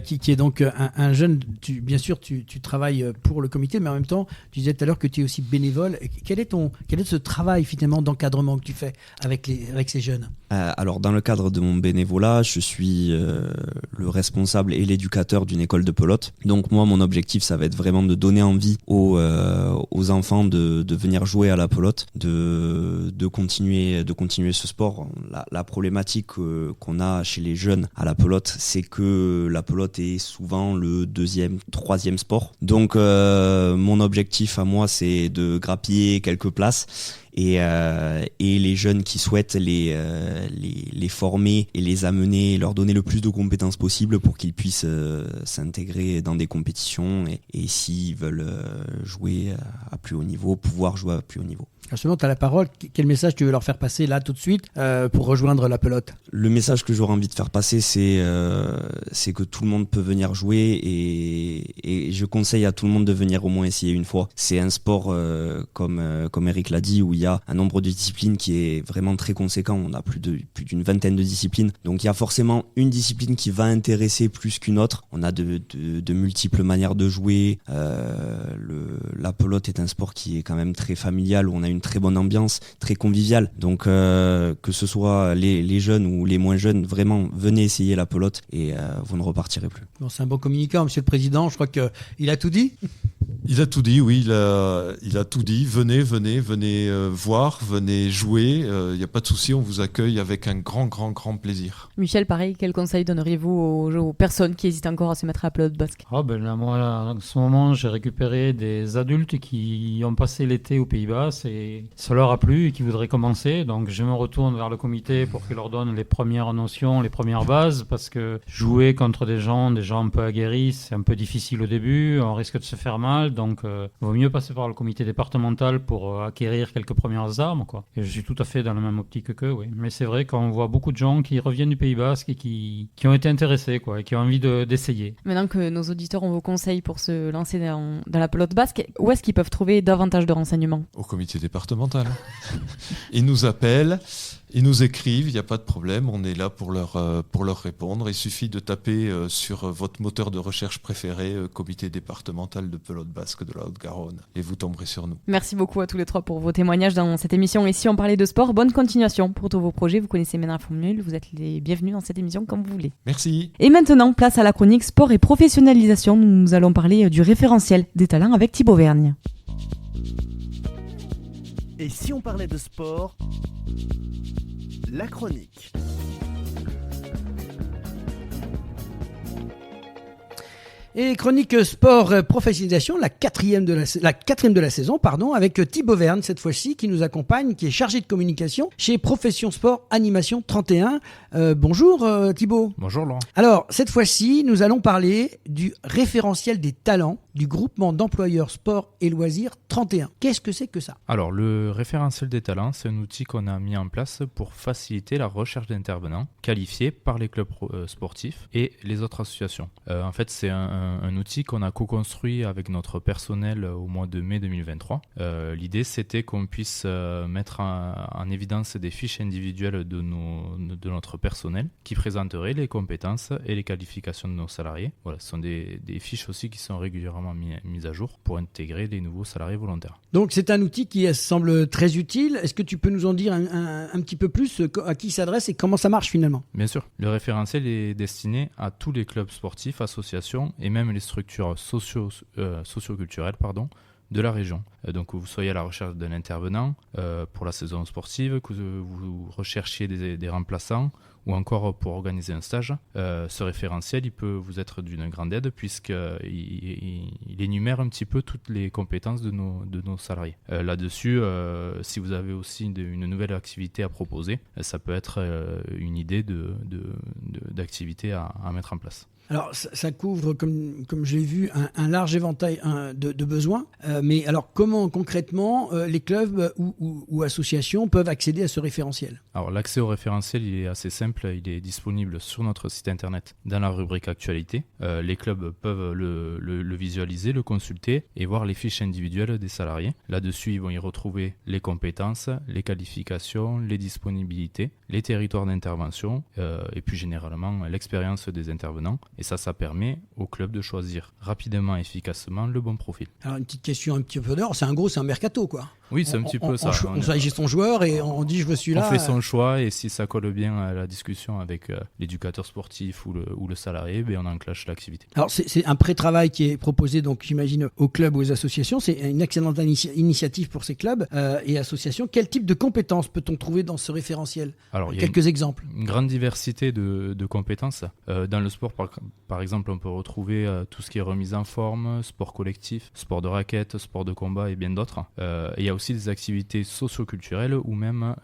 qui est donc un jeune. Bien sûr, tu travailles pour le comité, mais en même temps, tu disais tout à l'heure que tu es aussi bénévole. Quel est ce travail finalement d'encadrement que tu fais avec ces jeunes ? Alors, dans le cadre de mon bénévolat, je suis le responsable et l'éducateur d'une école de pelote. Donc moi, mon objectif, ça va être vraiment de donner envie aux enfants de venir jouer à la pelote, de continuer ce sport. La problématique qu'on a chez les jeunes à la pelote, c'est que la pelote est souvent le 2e, 3e sport. Donc mon objectif à moi, c'est de grappiller quelques places. Et les jeunes qui souhaitent les former et les amener, leur donner le plus de compétences possible pour qu'ils puissent s'intégrer dans des compétitions et s'ils veulent jouer à plus haut niveau, pouvoir jouer à plus haut niveau. Justement, tu as la parole. Quel message tu veux leur faire passer là tout de suite pour rejoindre la pelote ? Le message que j'aurais envie de faire passer, c'est que tout le monde peut venir jouer et je conseille à tout le monde de venir au moins essayer une fois. C'est un sport, comme Eric l'a dit, où il y a un nombre de disciplines qui est vraiment très conséquent. On a plus d'une vingtaine de disciplines. Donc il y a forcément une discipline qui va intéresser plus qu'une autre. On a de multiples manières de jouer. La pelote est un sport qui est quand même très familial, où on a une très bonne ambiance, très conviviale. Donc que ce soit les jeunes ou les moins jeunes, vraiment venez essayer la pelote et vous ne repartirez plus. Bon, c'est un bon communicant, Monsieur le Président. Je crois qu'il a tout dit. Il a tout dit, oui, il a tout dit. Venez voir, venez jouer. Il n'y a pas de souci, on vous accueille avec un grand plaisir. Michel, pareil, quel conseil donneriez-vous aux personnes qui hésitent encore à se mettre à la pelote basque ? Là, moi, en ce moment, j'ai récupéré des adultes qui ont passé l'été au Pays Bas et ça leur a plu et qui voudraient commencer. Donc, je me retourne vers le comité pour qu'il leur donne les premières notions, les premières bases, parce que jouer contre des gens un peu aguerris, c'est un peu difficile au début, on risque de se faire mal. Donc, il vaut mieux passer par le comité départemental pour acquérir quelques premières armes, quoi. Et je suis tout à fait dans la même optique qu'eux, oui. Mais c'est vrai qu'on voit beaucoup de gens qui reviennent du Pays Basque et qui ont été intéressés, quoi, et qui ont envie d'essayer. Maintenant que nos auditeurs ont vos conseils pour se lancer dans la pelote basque, où est-ce qu'ils peuvent trouver davantage de renseignements ? Au comité départemental. Ils nous appellent. Ils nous écrivent, il n'y a pas de problème, on est là pour leur répondre. Il suffit de taper sur votre moteur de recherche préféré, comité départemental de pelote basque de la Haute-Garonne, et vous tomberez sur nous. Merci beaucoup à tous les trois pour vos témoignages dans cette émission. Et si on parlait de sport, bonne continuation pour tous vos projets. Vous connaissez maintenant la formule, vous êtes les bienvenus dans cette émission comme vous voulez. Merci. Et maintenant, place à la chronique sport et professionnalisation. Nous allons parler du référentiel des talents avec Thibaut Vergne. Et si on parlait de sport, la chronique. Et chronique sport professionnalisation, la quatrième de la saison, avec Thibaut Vergne cette fois-ci qui nous accompagne, qui est chargé de communication chez Profession Sport Animation 31. Bonjour Thibaut. Bonjour Laurent. Alors cette fois-ci, nous allons parler du référentiel des talents du groupement d'employeurs sport et loisirs 31. Qu'est-ce que c'est que ça ? Alors le référentiel des talents, c'est un outil qu'on a mis en place pour faciliter la recherche d'intervenants qualifiés par les clubs sportifs et les autres associations. En fait, c'est un outil qu'on a co-construit avec notre personnel au mois de mai 2023. L'idée, c'était qu'on puisse mettre en évidence des fiches individuelles de notre personnel qui présenteraient les compétences et les qualifications de nos salariés. Voilà, ce sont des fiches aussi qui sont régulièrement mises à jour pour intégrer les nouveaux salariés volontaires. Donc c'est un outil qui semble très utile. Est-ce que tu peux nous en dire un petit peu plus à qui il s'adresse et comment ça marche finalement ? Bien sûr. Le référentiel est destiné à tous les clubs sportifs, associations et même les structures socio-culturelles de la région. Donc que vous soyez à la recherche d'un intervenant pour la saison sportive, que vous recherchiez des remplaçants ou encore pour organiser un stage, ce référentiel il peut vous être d'une grande aide puisqu'il énumère un petit peu toutes les compétences de nos salariés. Là-dessus, si vous avez aussi une nouvelle activité à proposer, ça peut être une idée d'activité à mettre en place. Alors, ça couvre, comme je l'ai vu, un large éventail de besoins. Mais alors, comment concrètement les clubs ou associations peuvent accéder à ce référentiel ? Alors, l'accès au référentiel, il est assez simple. simple, il est disponible sur notre site internet dans la rubrique actualité. Les clubs peuvent le visualiser, le consulter et voir les fiches individuelles des salariés. Là-dessus, ils vont y retrouver les compétences, les qualifications, les disponibilités, les territoires d'intervention et puis généralement l'expérience des intervenants. Et ça permet au club de choisir rapidement et efficacement le bon profil. Alors une petite question un petit peu d'or, c'est un mercato quoi. Oui, c'est un petit peu ça. On choisit son joueur et on dit je veux celui-là. On fait son choix et si ça colle bien à la discussion avec l'éducateur sportif ou le salarié, on enclenche l'activité. Alors c'est un pré-travail qui est proposé donc j'imagine aux clubs ou aux associations. C'est une excellente initiative pour ces clubs et associations. Quel type de compétences peut-on trouver dans ce référentiel? Alors, quelques exemples. Une grande diversité de compétences. Dans le sport, par exemple, on peut retrouver tout ce qui est remise en forme, sport collectif, sport de raquette, sport de combat et bien d'autres. Il y a aussi des activités socio-culturelles ou même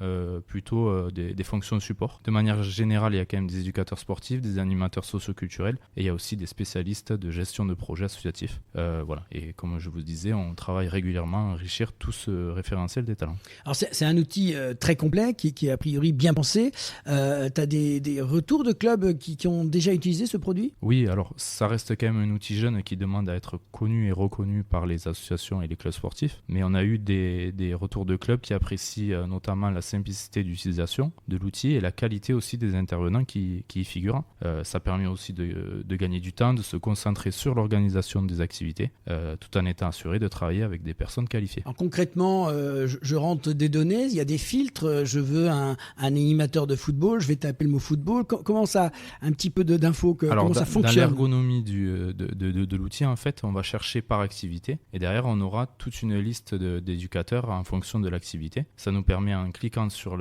plutôt des fonctions de support. De manière générale, il y a quand même des éducateurs sportifs, des animateurs socio-culturels et il y a aussi des spécialistes de gestion de projets associatifs. Voilà. Et comme je vous disais, on travaille régulièrement à enrichir tout ce référentiel des talents. Alors c'est un outil très complet qui est a priori bien pensé. Tu as des retours de clubs qui ont déjà utilisé ce produit? Oui, alors ça reste quand même un outil jeune qui demande à être connu et reconnu par les associations et les clubs sportifs. Mais on a eu des retours de clubs qui apprécient notamment la simplicité d'utilisation de l'outil et la qualité aussi des intervenants qui y figurent. Ça permet aussi de gagner du temps, de se concentrer sur l'organisation des activités, tout en étant assuré de travailler avec des personnes qualifiées. Alors concrètement, je rentre des données, il y a des filtres, je veux un animateur de football, je vais taper le mot football. Comment ça, un petit peu d'infos, comment ça fonctionne? Dans l'ergonomie de l'outil, en fait, on va chercher par activité et derrière, on aura toute une liste d'éducateurs en fonction de l'activité. Ça nous permet, en cliquant sur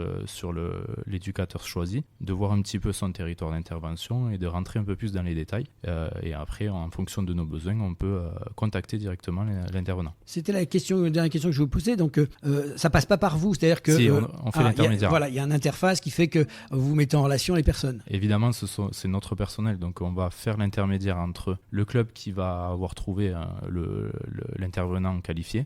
l'éducateur choisi, de voir un petit peu son territoire d'intervention et de rentrer un peu plus dans les détails. Et après, en fonction de nos besoins, on peut contacter directement l'intervenant. C'était la dernière question que je vous posais. Donc, ça passe pas par vous, c'est-à-dire que si, on fait l'intermédiaire. Il y a une interface qui fait que vous mettez en relation les personnes. Évidemment, c'est notre personnel, donc on va faire l'intermédiaire entre le club qui va avoir trouvé l'intervenant qualifié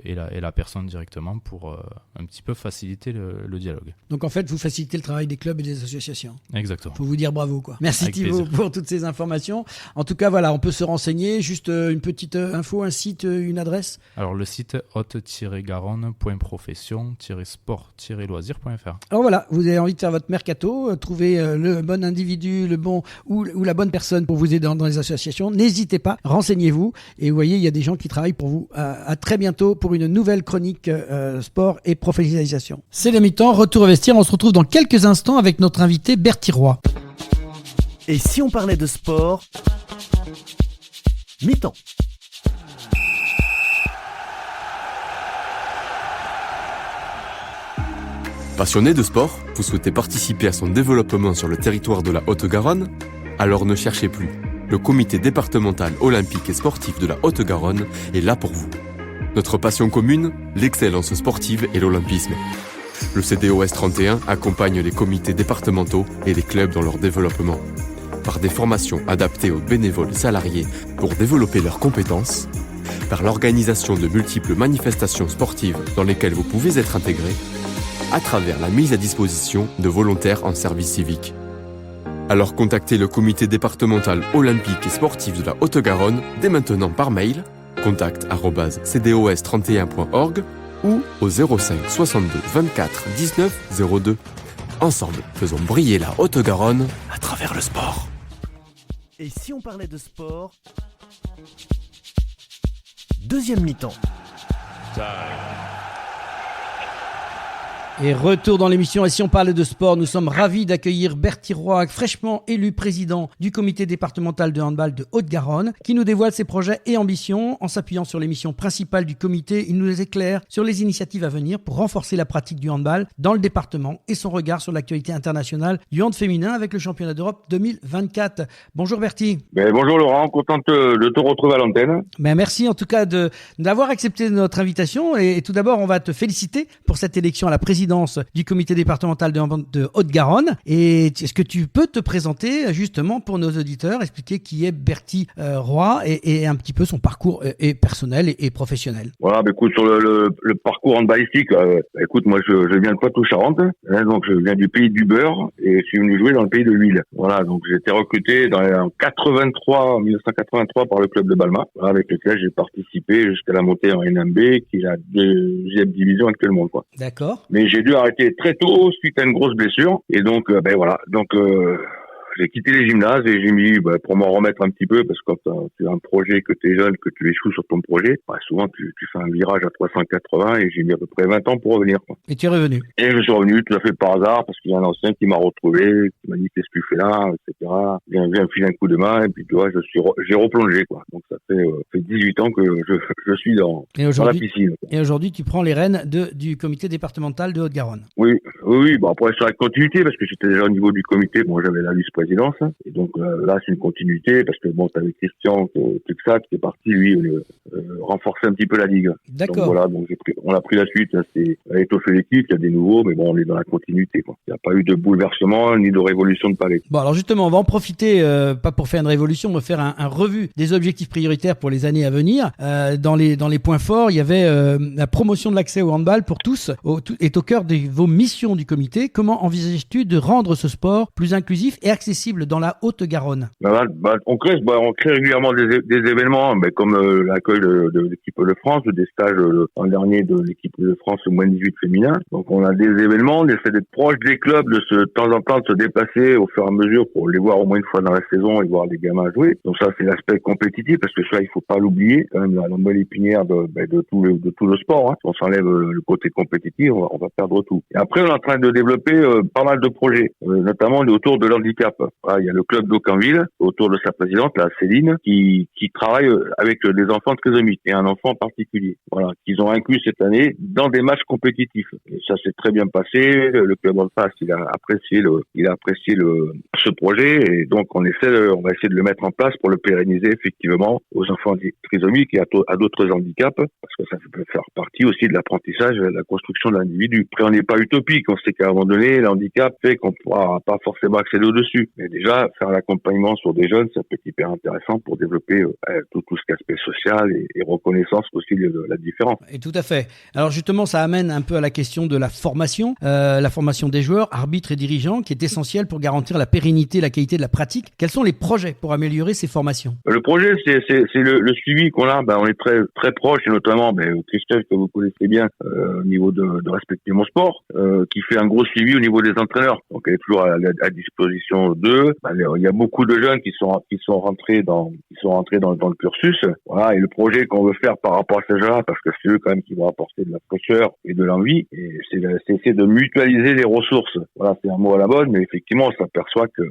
et la personne directement pour un petit peu faciliter le dialogue. Donc en fait, vous facilitez le travail des clubs et des associations. Exactement. Faut vous dire bravo quoi. Merci Avec Thibaut plaisir. pour toutes ces informations. En tout cas, voilà, on peut se renseigner. Juste une petite info, un site, une adresse. Alors le site haute-garonne.profession-sport-loisir.fr. Alors voilà, vous avez envie de faire votre mercato, trouver le bon individu, le bon ou la bonne personne pour vous aider dans les associations. N'hésitez pas, renseignez-vous. Et vous voyez, il y a des gens qui travaillent pour vous. À très bientôt pour une nouvelle chronique sport et professionnalisation. C'est le mi-temps, retour au vestiaire. On se retrouve dans quelques instants avec notre invité Bertie Roy. Et si on parlait de sport, mi-temps. Passionné de sport, vous souhaitez participer à son développement sur le territoire de la Haute-Garonne? Alors ne cherchez plus. Le comité départemental olympique et sportif de la Haute-Garonne est là pour vous. Notre passion commune, l'excellence sportive et l'olympisme. Le CDOS 31 accompagne les comités départementaux et les clubs dans leur développement. Par des formations adaptées aux bénévoles et salariés pour développer leurs compétences, par l'organisation de multiples manifestations sportives dans lesquelles vous pouvez être intégré, à travers la mise à disposition de volontaires en service civique. Alors contactez le comité départemental olympique et sportif de la Haute-Garonne dès maintenant par mail contact@cdos31.org ou au 05 62 24 19 02. Ensemble, faisons briller la Haute-Garonne à travers le sport. Et si on parlait de sport, deuxième mi-temps. Et retour dans l'émission. Et si on parlait de sport, nous sommes ravis d'accueillir Bertie Roy, fraîchement élu président du comité départemental de handball de Haute-Garonne, qui nous dévoile ses projets et ambitions. En s'appuyant sur les missions principales du comité, il nous éclaire sur les initiatives à venir pour renforcer la pratique du handball dans le département et son regard sur l'actualité internationale du hand féminin avec le championnat d'Europe 2024. Bonjour Bertie. Bonjour Laurent, content de te retrouver à l'antenne. Merci en tout cas d'avoir accepté notre invitation. Et tout d'abord, on va te féliciter pour cette élection à la présidence du comité départemental de Haute-Garonne. Et est-ce que tu peux te présenter justement pour nos auditeurs, expliquer qui est Bertie Roy et un petit peu son parcours et personnel et professionnel? Voilà, écoute, sur le parcours handballistique, écoute, moi je viens de Poitou-Charentes, donc je viens du pays du beurre et je suis venu jouer dans le pays de l'huile. Voilà, donc j'ai été recruté en 1983 par le club de Balma, avec lequel j'ai participé jusqu'à la montée en NMB, qui est la deuxième division actuellement, quoi. D'accord. Mais j'ai dû arrêter très tôt suite à une grosse blessure, et donc j'ai quitté les gymnases et j'ai mis, pour m'en remettre un petit peu, parce que quand tu as un projet, que tu es jeune, que tu échoues sur ton projet, souvent tu fais un virage à 380 et j'ai mis à peu près 20 ans pour revenir, quoi. Et tu es revenu? Et je suis revenu tout à fait par hasard, parce qu'il y a un ancien qui m'a retrouvé, qui m'a dit qu'est-ce que tu fais là, etc. Viens me filer un coup de main, et puis tu vois, j'ai replongé, quoi. Donc ça fait 18 ans que je suis dans la piscine. Et aujourd'hui, tu prends les rênes du comité départemental de Haute-Garonne. Oui. Bon, après, sur la continuité, parce que j'étais déjà au niveau du comité, j'avais la vice-présidence, et donc là, c'est une continuité, parce que t'avais Christian Tuxat qui est parti, lui, renforcer un petit peu la ligue. D'accord. Donc voilà, on a pris la suite, c'est étoffer l'équipe, il y a des nouveaux, mais bon, on est dans la continuité, quoi. Il n'y a pas eu de bouleversement, ni de révolution de palais. Bon, alors justement, on va en profiter, pas pour faire une révolution, on va faire un revue des objectifs prioritaires pour les années à venir. Dans les points forts, il y avait la promotion de l'accès au handball pour tous, est au cœur de vos missions du comité. Comment envisages-tu de rendre ce sport plus inclusif et accessible dans la Haute-Garonne? On crée régulièrement des événements, comme l'accueil de l'équipe de France, des stages l'an dernier de l'équipe de France moins 18 féminin. Donc on a des événements, on essaie d'être proche des clubs, de temps en temps de se déplacer au fur et à mesure pour les voir au moins une fois dans la saison et voir les gamins jouer. Donc ça, c'est l'aspect compétitif, parce que ça, il faut pas l'oublier, quand même, la moelle épinière de tout le sport, hein. Si on s'enlève le côté compétitif, on va perdre tout. Et après, on est en train de développer pas mal de projets, notamment autour de l'handicap. Voilà, il y a le club d'Aucanville, autour de sa présidente, la Céline, qui travaille avec des enfants trisomiques et un enfant en particulier. Voilà, qu'ils ont inclus cette année dans des matchs compétitifs. Et ça s'est très bien passé. Le club en face, il a apprécié ce projet, et donc on va essayer de le mettre en place pour le pérenniser effectivement aux enfants trisomiques et à d'autres handicaps, parce que ça peut faire partie aussi de l'apprentissage, de la construction de l'individu. Après, on n'est pas utopique. On sait qu'à un moment donné, l'handicap fait qu'on pourra pas forcément accéder au-dessus. Mais déjà, faire l'accompagnement sur des jeunes, ça peut être hyper intéressant pour développer tout ce qu'aspect social et reconnaissance aussi de la différence. Et tout à fait. Alors justement, ça amène un peu à la question de la formation des joueurs, arbitres et dirigeants, qui est essentielle pour garantir la pérennité et la qualité de la pratique. Quels sont les projets pour améliorer ces formations? Le projet, c'est le suivi qu'on a. On est très très proche, et notamment Christophe, que vous connaissez bien, au niveau de Respecter mon sport, qui fait un gros suivi au niveau des entraîneurs. Donc elle est toujours à disposition d'eux. Il y a beaucoup de jeunes qui sont rentrés dans le cursus. Voilà, et le projet qu'on veut faire par rapport à ces gens-là, parce que c'est eux quand même qui vont apporter de la fraîcheur et de l'envie, et c'est essayer de mutualiser les ressources. Voilà, c'est un mot à la mode, mais effectivement, on s'aperçoit que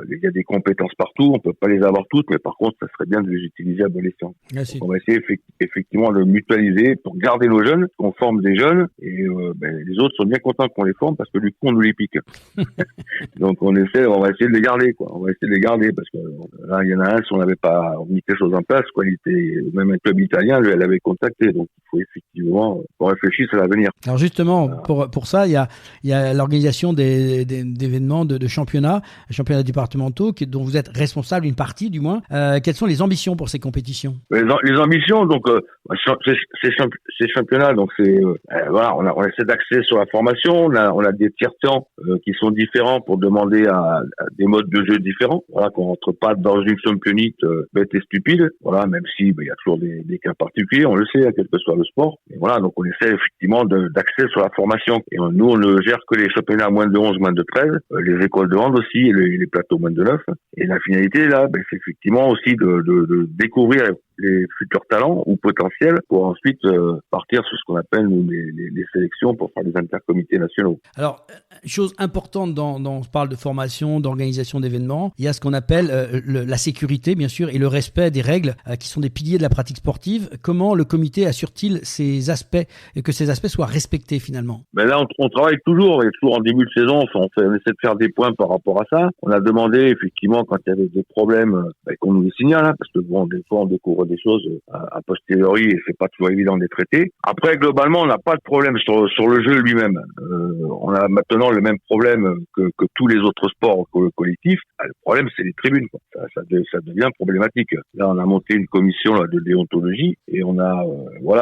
il y a des compétences partout, on peut pas les avoir toutes, mais par contre, ça serait bien de les utiliser à bon escient. Merci. Donc on va essayer effectivement de mutualiser pour garder nos jeunes, qu'on forme des jeunes, et les autres sont bien contents qu'on les forme, parce que du coup, on nous les pique. Donc on va essayer de les garder, quoi. On va essayer de les garder, parce que là, il y en a un, si on n'avait pas mis quelque chose en place, quoi, même un club italien, lui, elle avait contacté. Donc il faut effectivement qu'on réfléchisse à l'avenir. Alors justement, pour ça, il y a l'organisation d'événements de championnats départementaux, dont vous êtes responsable, une partie du moins. Quelles sont les ambitions pour ces compétitions? Les ambitions, donc ces championnats, donc on essaie d'axer sur la formation. On a des tiers-temps qui sont différents pour demander à des modes de jeu différents. Voilà, qu'on rentre pas dans une championite bête et stupide. Voilà, même si il y a toujours des cas particuliers, on le sait, quel que soit le sport. Et voilà, donc on essaie effectivement d'axer sur la formation. Et nous, on ne gère que les championnats moins de 11, moins de 13, les écoles de hand aussi, et les plateaux moins de 9. Et la finalité là, c'est effectivement aussi de découvrir les futurs talents ou potentiels pour ensuite partir sur ce qu'on appelle nous, les sélections pour faire des intercomités nationaux. Alors, chose importante dans on parle de formation, d'organisation d'événements, il y a ce qu'on appelle la sécurité, bien sûr, et le respect des règles qui sont des piliers de la pratique sportive. Comment le comité assure-t-il ces aspects et que ces aspects soient respectés finalement? Là, on travaille toujours, et toujours en début de saison, on essaie de faire des points par rapport à ça. On a demandé effectivement quand il y avait des problèmes qu'on nous les signale, parce que des fois on découvre des choses a posteriori et c'est pas toujours évident de les traiter. Après, globalement, on n'a pas de problème sur le jeu lui-même. On a maintenant le même problème que tous les autres sports collectifs. Le problème, c'est les tribunes, quoi. Ça devient problématique. Là, on a monté une commission là, de déontologie et on a,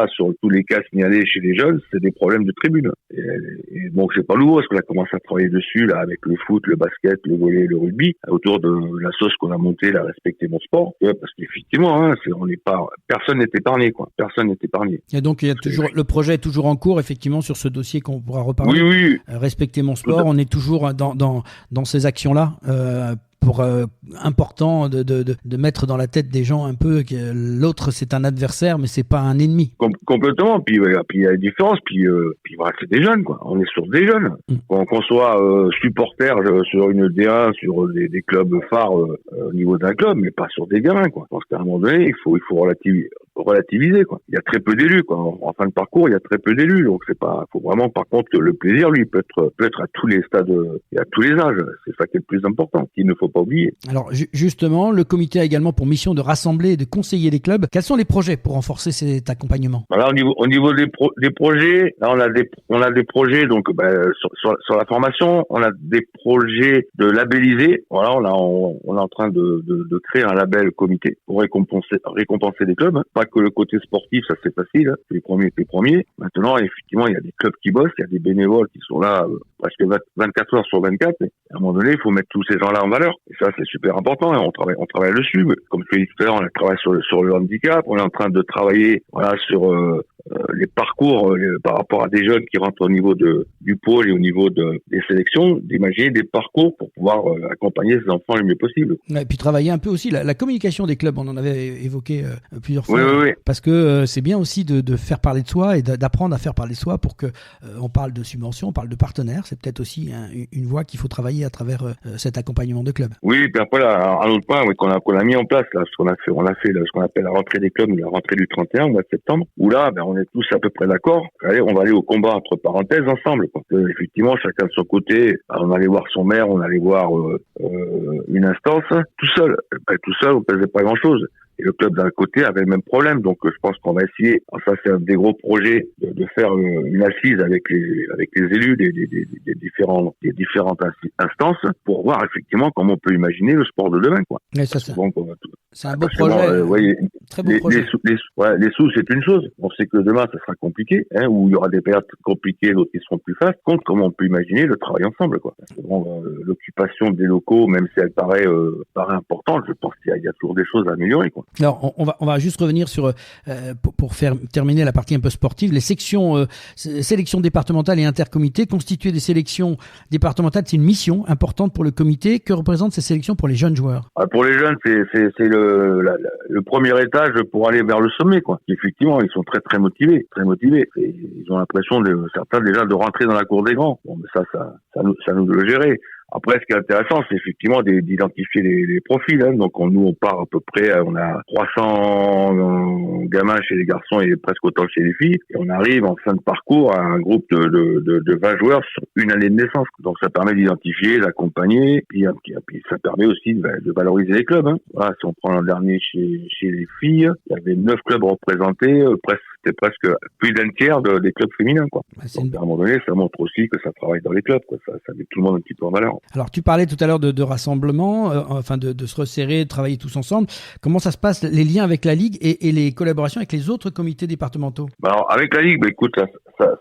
sur tous les cas signalés chez les jeunes, c'est des problèmes de tribunes. Et donc, c'est pas nouveau parce qu'on a commencé à travailler dessus là avec le foot, le basket, le volley, le rugby, autour de la sauce qu'on a montée, la Respecter mon sport. Parce qu'effectivement, personne n'est épargné, quoi. Personne n'est épargné. Et donc, le projet est toujours en cours, effectivement, sur ce dossier qu'on pourra reparler. Oui. Respecter mon sport, on est toujours dans ces actions-là. Important de mettre dans la tête des gens un peu que l'autre c'est un adversaire mais c'est pas un ennemi. Complètement. Puis il y a une différence. Puis voilà, c'est des jeunes, quoi. On est sur des jeunes. Qu'on soit supporter sur une D1, sur des clubs phares au niveau d'un club, mais pas sur des gamins, quoi. Je pense qu'à un moment donné, il faut relativiser, quoi. Il y a très peu d'élus, quoi. En fin de parcours, il y a très peu d'élus, donc faut vraiment, par contre, que le plaisir, lui, peut être à tous les stades et à tous les âges. C'est ça qui est le plus important, qu'il ne faut pas oublier. Alors justement, le comité a également pour mission de rassembler et de conseiller les clubs. Quels sont les projets pour renforcer cet accompagnement ? Voilà, au niveau des projets, là on a des projets donc sur la formation, on a des projets de labelliser. Voilà, on est en train de créer un label comité pour récompenser les clubs. Pas que le côté sportif, ça c'est facile, hein. Les premiers. Maintenant, effectivement, il y a des clubs qui bossent, il y a des bénévoles qui sont là presque 24 heures sur 24. Et à un moment donné, il faut mettre tous ces gens-là en valeur. Et ça, c'est super important. Hein. On travaille dessus. Comme je l'ai dit tout à l'heure, on a travaillé sur le handicap. On est en train de travailler, sur les parcours par rapport à des jeunes qui rentrent au niveau du pôle et au niveau des sélections, d'imaginer des parcours pour pouvoir accompagner ces enfants le mieux possible. Et puis travailler un peu aussi la communication des clubs. On en avait évoqué plusieurs fois. Oui. Parce que c'est bien aussi de faire parler de soi et d'apprendre à faire parler de soi pour que on parle de subventions, on parle de partenaires. C'est peut-être aussi une voie qu'il faut travailler à travers cet accompagnement de clubs. Oui, puis après là, un autre point qu'on a mis en place là, on a fait ce qu'on appelle la rentrée des clubs, la rentrée du 31 au mois de septembre, où là, on est tous à peu près d'accord. Allez, on va aller au combat entre parenthèses ensemble. Effectivement, chacun de son côté, on allait voir son maire, on allait voir une instance, tout seul. Tout seul, on pesait pas grand-chose. Et le club d'un côté avait le même problème, donc je pense qu'on va essayer. Ça, c'est un des gros projets de faire une assise avec les élus des différentes instances pour voir effectivement comment on peut imaginer le sport de demain, quoi. Mais ça, c'est un beau projet. Très beau projet. Les sous, c'est une chose. On sait que demain, ça sera compliqué, où il y aura des périodes compliquées, d'autres qui seront plus fastes. Contre comment on peut imaginer le travail ensemble, quoi. L'occupation des locaux, même si elle paraît importante, je pense qu'il y a toujours des choses à améliorer, quoi. Alors, on va juste revenir sur, pour faire terminer la partie un peu sportive, les sélections départementales et intercomités. Constituer des sélections départementales, c'est une mission importante pour le comité. Que représentent ces sélections pour les jeunes joueurs ? Pour les jeunes, c'est le premier étage pour aller vers le sommet, quoi. Effectivement, ils sont très très motivés, très motivés. Et ils ont l'impression certains déjà de rentrer dans la cour des grands. Bon, mais ça nous de le gérer. Après, ce qui est intéressant, c'est effectivement d'identifier les profils. Hein. Donc, nous, on part à peu près, on a 300 gamins chez les garçons et presque autant chez les filles. Et on arrive en fin de parcours à un groupe de 20 joueurs sur une année de naissance. Donc, ça permet d'identifier, d'accompagner. Puis ça permet aussi de valoriser les clubs. Hein. Voilà, si on prend l'an dernier chez les filles, il y avait 9 clubs représentés, c'était presque plus d'un tiers des clubs féminins, quoi. Donc, à un moment donné, ça montre aussi que ça travaille dans les clubs, quoi. Ça met tout le monde un petit peu en valeur. Alors, tu parlais tout à l'heure de rassemblement, de se resserrer, de travailler tous ensemble. Comment ça se passe, les liens avec la Ligue et les collaborations avec les autres comités départementaux ? Alors, avec la Ligue, écoute, ça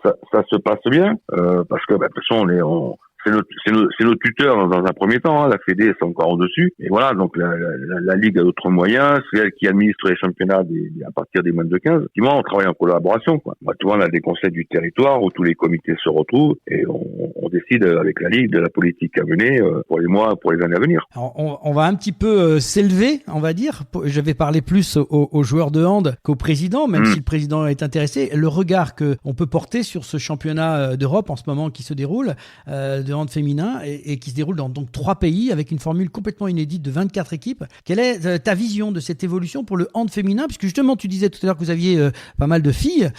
se passe bien, parce que, de toute façon, c'est nos tuteurs dans un premier temps, hein. La Fédé, c'est encore au-dessus. Et voilà, donc la Ligue a d'autres moyens. C'est elle qui administre les championnats à partir des moins de 15. Effectivement, on travaille en collaboration, quoi. Tu vois, on a des conseils du territoire où tous les comités se retrouvent et on décide avec la Ligue de la politique à mener pour les mois, pour les années à venir. Alors, on va un petit peu s'élever, on va dire. Je vais parler plus aux joueurs de hand qu'au président, même si le président est intéressé. Le regard qu'on peut porter sur ce championnat d'Europe en ce moment qui se déroule, de hand féminin et qui se déroule dans donc 3 pays avec une formule complètement inédite de 24 équipes. Quelle est ta vision de cette évolution pour le hand féminin ? Puisque justement, tu disais tout à l'heure que vous aviez pas mal de filles.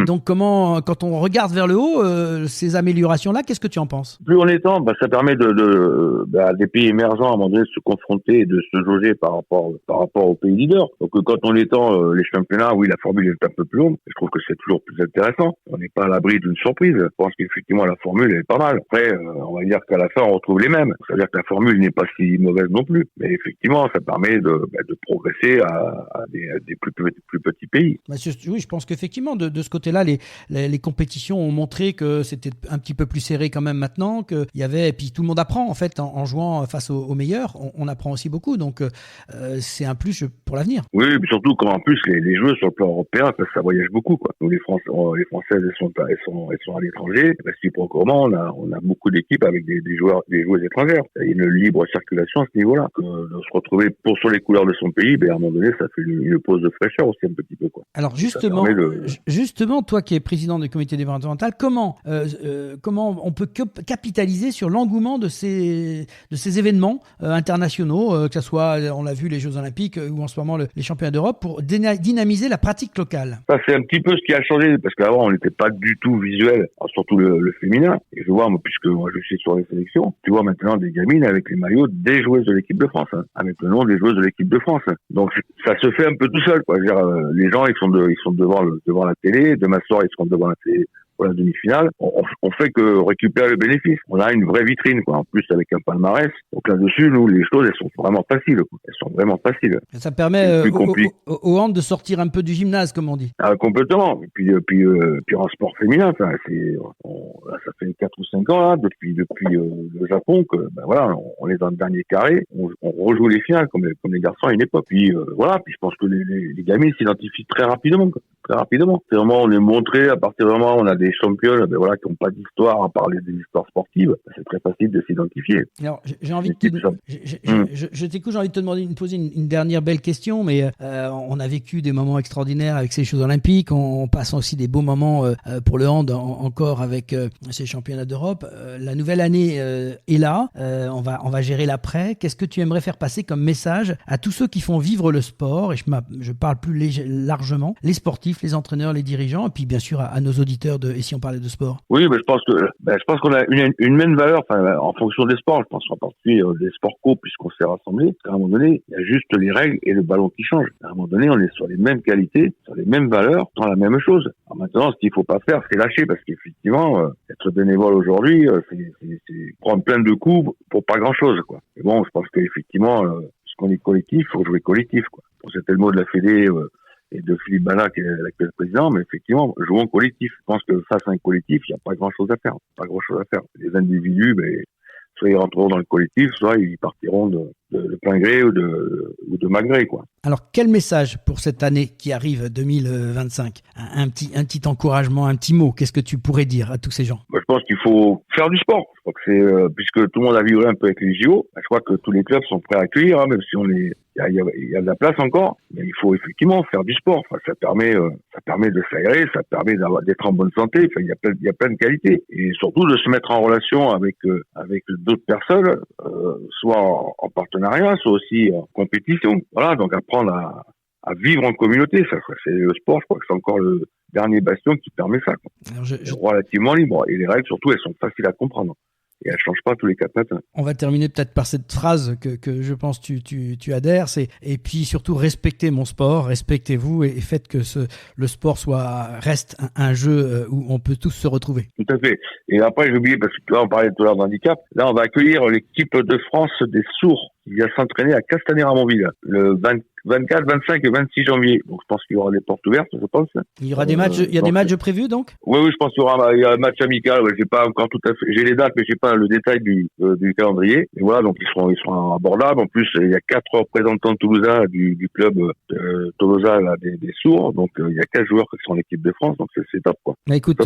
Donc comment, quand on regarde vers le haut, ces améliorations-là, qu'est-ce que tu en penses ? Plus on est temps, ça permet des pays émergents à un moment donné de se confronter et de se jauger par rapport aux pays leaders. Donc quand on est temps, les championnats, oui, la formule est un peu plus longue. Je trouve que c'est toujours plus intéressant. On n'est pas à l'abri d'une surprise. Je pense qu'effectivement la formule elle est pas mal. Après, on va dire qu'à la fin, on retrouve les mêmes. Ça veut dire que la formule n'est pas si mauvaise non plus. Mais effectivement, ça permet de progresser à des plus petits pays. Oui, je pense qu'effectivement, de ce côté-là, les compétitions ont montré que c'était un petit peu plus serré quand même maintenant, qu'il y avait, et puis tout le monde apprend en fait en jouant face aux meilleurs, on apprend aussi beaucoup, donc c'est un plus pour l'avenir. Oui, et puis surtout qu'en plus les joueurs sur le plan européen, parce que ça voyage beaucoup, quoi. Nous les Françaises elles sont à l'étranger, réciproquement on a beaucoup d'équipes avec des joueuses étrangères. Il y a une libre circulation à ce niveau-là. De se retrouver sur les couleurs de son pays, à un moment donné ça fait une pause de fraîcheur aussi un petit peu, quoi. Alors justement, toi qui es président du comité départemental, comment on peut capitaliser sur l'engouement de ces événements internationaux, que ce soit, on l'a vu, les Jeux Olympiques ou en ce moment les Championnats d'Europe, pour dynamiser la pratique locale? Ça, c'est un petit peu ce qui a changé, parce qu'avant, on n'était pas du tout visuel, surtout le féminin. Et je vois, puisque moi, je suis sur les sélections, tu vois maintenant des gamines avec les maillots des joueuses de l'équipe de France, avec le nom des joueuses de l'équipe de France. Donc, ça se fait un peu tout seul, quoi. Je veux dire, les gens, ils sont devant la télé, demain soir, ils seront devant la télé pour la demi-finale, on fait que récupérer le bénéfice. On a une vraie vitrine, quoi. En plus, avec un palmarès. Donc là-dessus, nous, les choses, elles sont vraiment faciles, quoi. Elles sont vraiment faciles. Ça permet au hand de sortir un peu du gymnase, comme on dit. Ah, complètement. Et puis en sport féminin, ça fait 4 ou 5 ans, là, depuis le Japon, que, on est dans le dernier carré. On rejoue les finales, comme les garçons à une époque. Puis, puis je pense que les gamins s'identifient très rapidement, quoi. Très rapidement. C'est vraiment, on est montré, à partir du moment où on a des championnes, qui n'ont pas d'histoire à parler des histoires sportives, c'est très facile de s'identifier. Alors, j'ai envie de je t'écoute, j'ai envie de te poser une dernière belle question, mais on a vécu des moments extraordinaires avec ces Jeux Olympiques, on passe aussi des beaux moments pour le hand encore avec ces championnats d'Europe. La nouvelle année est là, on va gérer l'après. Qu'est-ce que tu aimerais faire passer comme message à tous ceux qui font vivre le sport, et je parle plus largement, les sportifs, les entraîneurs, les dirigeants, et puis bien sûr à nos auditeurs et si on parlait de sport? Oui, je pense qu'on a une même valeur, en fonction des sports. Je pense en particulier des sports co, puisqu'on s'est rassemblés. À un moment donné, il y a juste les règles et le ballon qui changent. À un moment donné, on est sur les mêmes qualités, sur les mêmes valeurs, dans la même chose. Alors maintenant, ce qu'il faut pas faire, c'est lâcher, parce qu'effectivement, être bénévole aujourd'hui, c'est prendre plein de coups pour pas grand-chose, quoi. Mais bon, je pense qu'effectivement, puisqu'on est collectif, il faut jouer collectif, quoi. Bon, c'était le mot de la Fédé, et de Philippe Bana, qui est l'actuel président, mais effectivement, jouons collectif. Je pense que face à un collectif, il n'y a pas grand-chose à faire. Les individus, soit ils rentreront dans le collectif, soit ils partiront de plein gré ou de malgré, quoi. Alors, quel message pour cette année qui arrive, 2025? Un petit encouragement, un petit mot. Qu'est-ce que tu pourrais dire à tous ces gens? Je pense qu'il faut faire du sport. Je crois que c'est, puisque tout le monde a vibré un peu avec les JO, je crois que tous les clubs sont prêts à accueillir, même si il y a de la place encore, mais il faut effectivement faire du sport. Enfin, ça permet de s'aérer, ça permet d'être en bonne santé. Enfin, il y a plein de qualités, et surtout de se mettre en relation avec d'autres personnes, soit en partenariat, soit aussi en compétition. Voilà, donc apprendre à vivre en communauté. Ça, c'est le sport. Je crois que c'est encore le dernier bastion qui permet ça, quoi. Alors c'est relativement libre, et les règles surtout, elles sont faciles à comprendre. Et elle ne change pas tous les 4 matins. On va terminer peut-être par cette phrase que je pense tu adhères, c'est « Et puis surtout, respectez mon sport, respectez-vous et faites que le sport reste un jeu où on peut tous se retrouver. » Tout à fait. Et après, j'ai oublié, parce que là, on parlait tout à l'heure d'handicap. Là, on va accueillir l'équipe de France des sourds qui vient s'entraîner à Castaner-à-Montville le 24, 25 et 26 janvier. Donc, je pense qu'il y aura des portes ouvertes, je pense. Il y aura des matchs, des matchs prévus, donc? Oui, je pense qu'il y a un match amical. Ouais, j'ai pas encore tout à fait, j'ai les dates, mais j'ai pas le détail du calendrier. Et voilà, donc ils seront abordables. En plus, il y a 4 représentants toulousains du club toulousain, là, des sourds. Donc, il y a 4 joueurs qui sont en équipe de France. Donc, c'est top, quoi. Bah, écoute,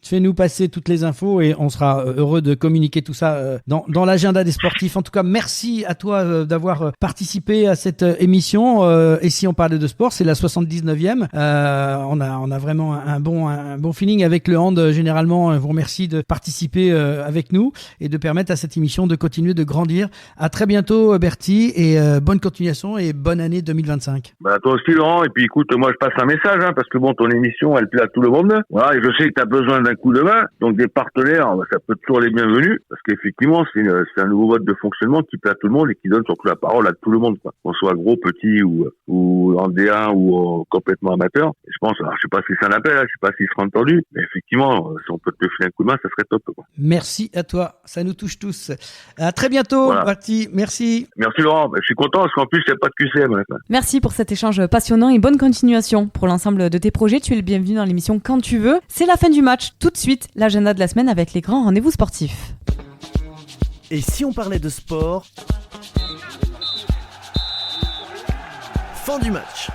fais-nous passer toutes les infos et on sera heureux de communiquer tout ça dans l'agenda des sportifs. En tout cas, merci à toi d'avoir participé à cette émission. Et si on parlait de sport, c'est la 79e. On a vraiment un bon feeling avec le hand. Généralement, on vous remercie de participer avec nous et de permettre à cette émission de continuer de grandir. À très bientôt, Bertie, et bonne continuation et bonne année 2025. Toi aussi, Laurent. Et puis, écoute, moi, je passe un message, parce que bon, ton émission, elle plaît à tout le monde. Voilà, et je sais que tu as besoin d'un coup de main. Donc, des partenaires, ça peut toujours les bienvenus, parce qu'effectivement, c'est un nouveau mode de fonctionnement qui plaît à tout le monde et qui donne surtout la parole à tout le monde, quoi. Qu'on soit gros, petit, petit ou en D1 ou complètement amateur. Et je pense, alors, je sais pas si c'est un appel, je sais pas s'il sera entendu, mais effectivement, si on peut te filer un coup de main, ça serait top, quoi. Merci à toi, ça nous touche tous. À très bientôt, Voilà. Bapti, merci. Merci Laurent, je suis content parce qu'en plus, il n'y a pas de QCM à la fin. Merci pour cet échange passionnant et bonne continuation pour l'ensemble de tes projets. Tu es le bienvenu dans l'émission quand tu veux. C'est la fin du match. Tout de suite, l'agenda de la semaine avec les grands rendez-vous sportifs. Et si on parlait de sport? Fin du match.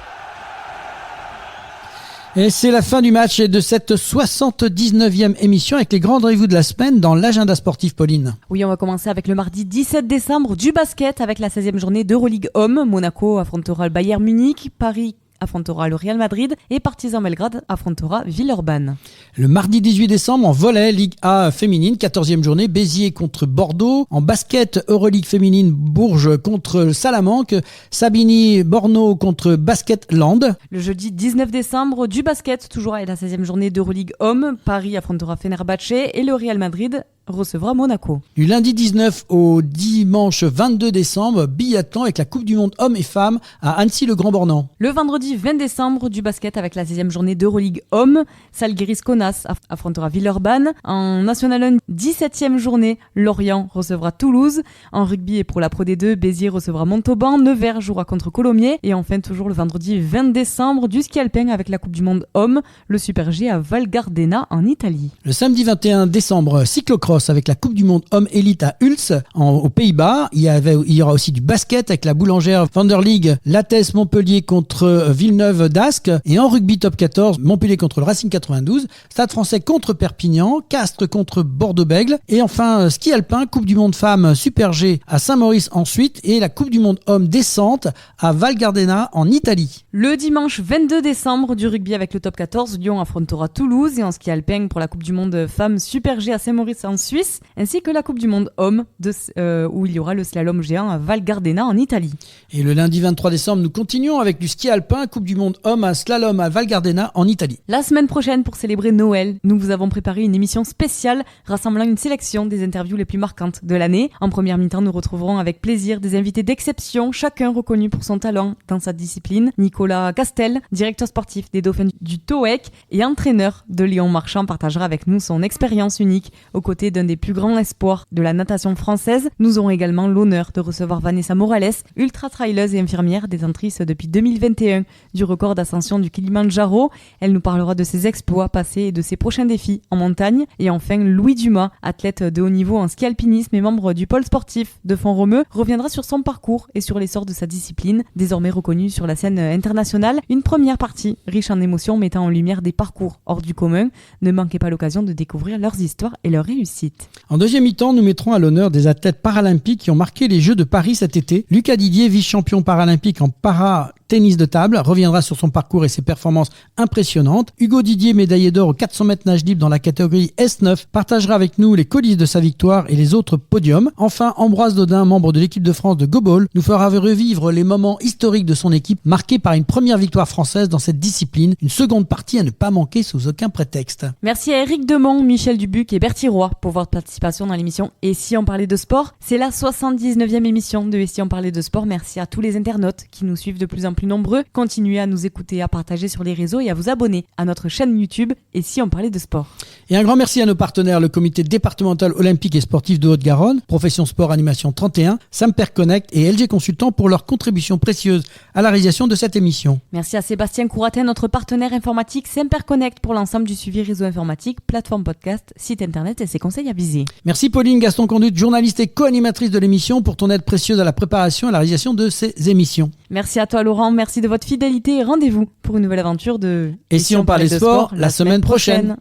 Et c'est la fin du match et de cette 79e émission avec les grands rendez-vous de la semaine dans l'agenda sportif, Pauline. Oui, on va commencer avec le mardi 17 décembre du basket avec la 16e journée d'Euroleague Homme. Monaco affrontera le Bayern Munich, Paris affrontera le Real Madrid et Partizan Belgrade affrontera Villeurbanne. Le mardi 18 décembre, en volley, Ligue A féminine, 14e journée, Béziers contre Bordeaux. En basket, Euroleague féminine, Bourges contre Salamanque. Sabini, Borno contre Basketland. Le jeudi 19 décembre, du basket, toujours à la 16e journée d'Euroleague Homme, Paris affrontera Fenerbahçe et le Real Madrid recevra Monaco. Du lundi 19 au dimanche 22 décembre, biathlon avec la Coupe du Monde hommes et femmes à Annecy-le-Grand-Bornand. Le vendredi 20 décembre, du basket avec la 16e journée d'Euroleague Homme, Salguiris-Kaunas affrontera Villeurbanne. En National 1, 17e journée, Lorient recevra Toulouse. En rugby et pour la Pro D2, Béziers recevra Montauban, Nevers jouera contre Colomiers. Et enfin, toujours le vendredi 20 décembre, du ski alpin avec la Coupe du Monde Homme, le Super G à Val Gardena en Italie. Le samedi 21 décembre, cyclocross avec la Coupe du Monde Homme Élite à Hulst, aux Pays-Bas. Il y aura aussi du basket avec la boulangère Vanderleague, Lattès Montpellier contre Villeneuve d'Ascq. Et en rugby top 14, Montpellier contre le Racing 92, Stade Français contre Perpignan, Castres contre Bordeaux-Bègles. Et enfin, ski alpin, Coupe du Monde Femmes Super G à Saint-Maurice ensuite. Et la Coupe du Monde Homme descente à Val Gardena en Italie. Le dimanche 22 décembre, du rugby avec le top 14, Lyon affrontera Toulouse. Et en ski alpin pour la Coupe du Monde Femmes Super G à Saint-Maurice en Suisse, ainsi que la Coupe du Monde Homme où il y aura le slalom géant à Val Gardena en Italie. Et le lundi 23 décembre, nous continuons avec du ski alpin, Coupe du Monde Homme à slalom à Val Gardena en Italie. La semaine prochaine, pour célébrer Noël, nous vous avons préparé une émission spéciale rassemblant une sélection des interviews les plus marquantes de l'année. En première mi-temps, nous retrouverons avec plaisir des invités d'exception, chacun reconnu pour son talent dans sa discipline. Nicolas Castel, directeur sportif des Dauphins du TOEC et entraîneur de Léon Marchand, partagera avec nous son expérience unique aux côtés d'un des plus grands espoirs de la natation française. Nous aurons également l'honneur de recevoir Vanessa Morales, ultra-traileuse et infirmière, détentrice depuis 2021 du record d'ascension du Kilimandjaro. Elle nous parlera de ses exploits passés et de ses prochains défis en montagne. Et enfin, Louis Dumas, athlète de haut niveau en ski alpinisme et membre du pôle sportif de Font-Romeu, reviendra sur son parcours et sur l'essor de sa discipline, désormais reconnue sur la scène internationale. Une première partie riche en émotions mettant en lumière des parcours hors du commun. Ne manquez pas l'occasion de découvrir leurs histoires et leurs réussites. En deuxième mi-temps, nous mettrons à l'honneur des athlètes paralympiques qui ont marqué les Jeux de Paris cet été. Lucas Didier, vice-champion paralympique en para-tennis de table, reviendra sur son parcours et ses performances impressionnantes. Hugo Didier, médaillé d'or aux 400 mètres nage libre dans la catégorie S9, partagera avec nous les coulisses de sa victoire et les autres podiums. Enfin, Ambroise Dodin, membre de l'équipe de France de Go-Ball, nous fera revivre les moments historiques de son équipe, marqués par une première victoire française dans cette discipline. Une seconde partie à ne pas manquer sous aucun prétexte. Merci à Éric Demont, Michel Dubuc et Bertie Roy pour votre participation dans l'émission Et si on parlait de sport. C'est la 79e émission de Et si on parlait de sport. Merci à tous les internautes qui nous suivent de plus en plus nombreux. Continuez à nous écouter, à partager sur les réseaux et à vous abonner à notre chaîne YouTube Et si on parlait de sport. Et un grand merci à nos partenaires, le comité départemental olympique et sportif de Haute-Garonne, Profession Sport Animation 31, Samper Connect et LG Consultant pour leur contribution précieuse à la réalisation de cette émission. Merci à Sébastien Couratin, notre partenaire informatique Samper Connect pour l'ensemble du suivi réseau informatique, plateforme podcast, site internet et ses conseils avisés. Merci Pauline Gaston-Conduite, journaliste et co-animatrice de l'émission, pour ton aide précieuse à la préparation et à la réalisation de ces émissions. Merci à toi Laurent, merci de votre fidélité et rendez-vous pour une nouvelle aventure de Et si on parlait sport la semaine prochaine.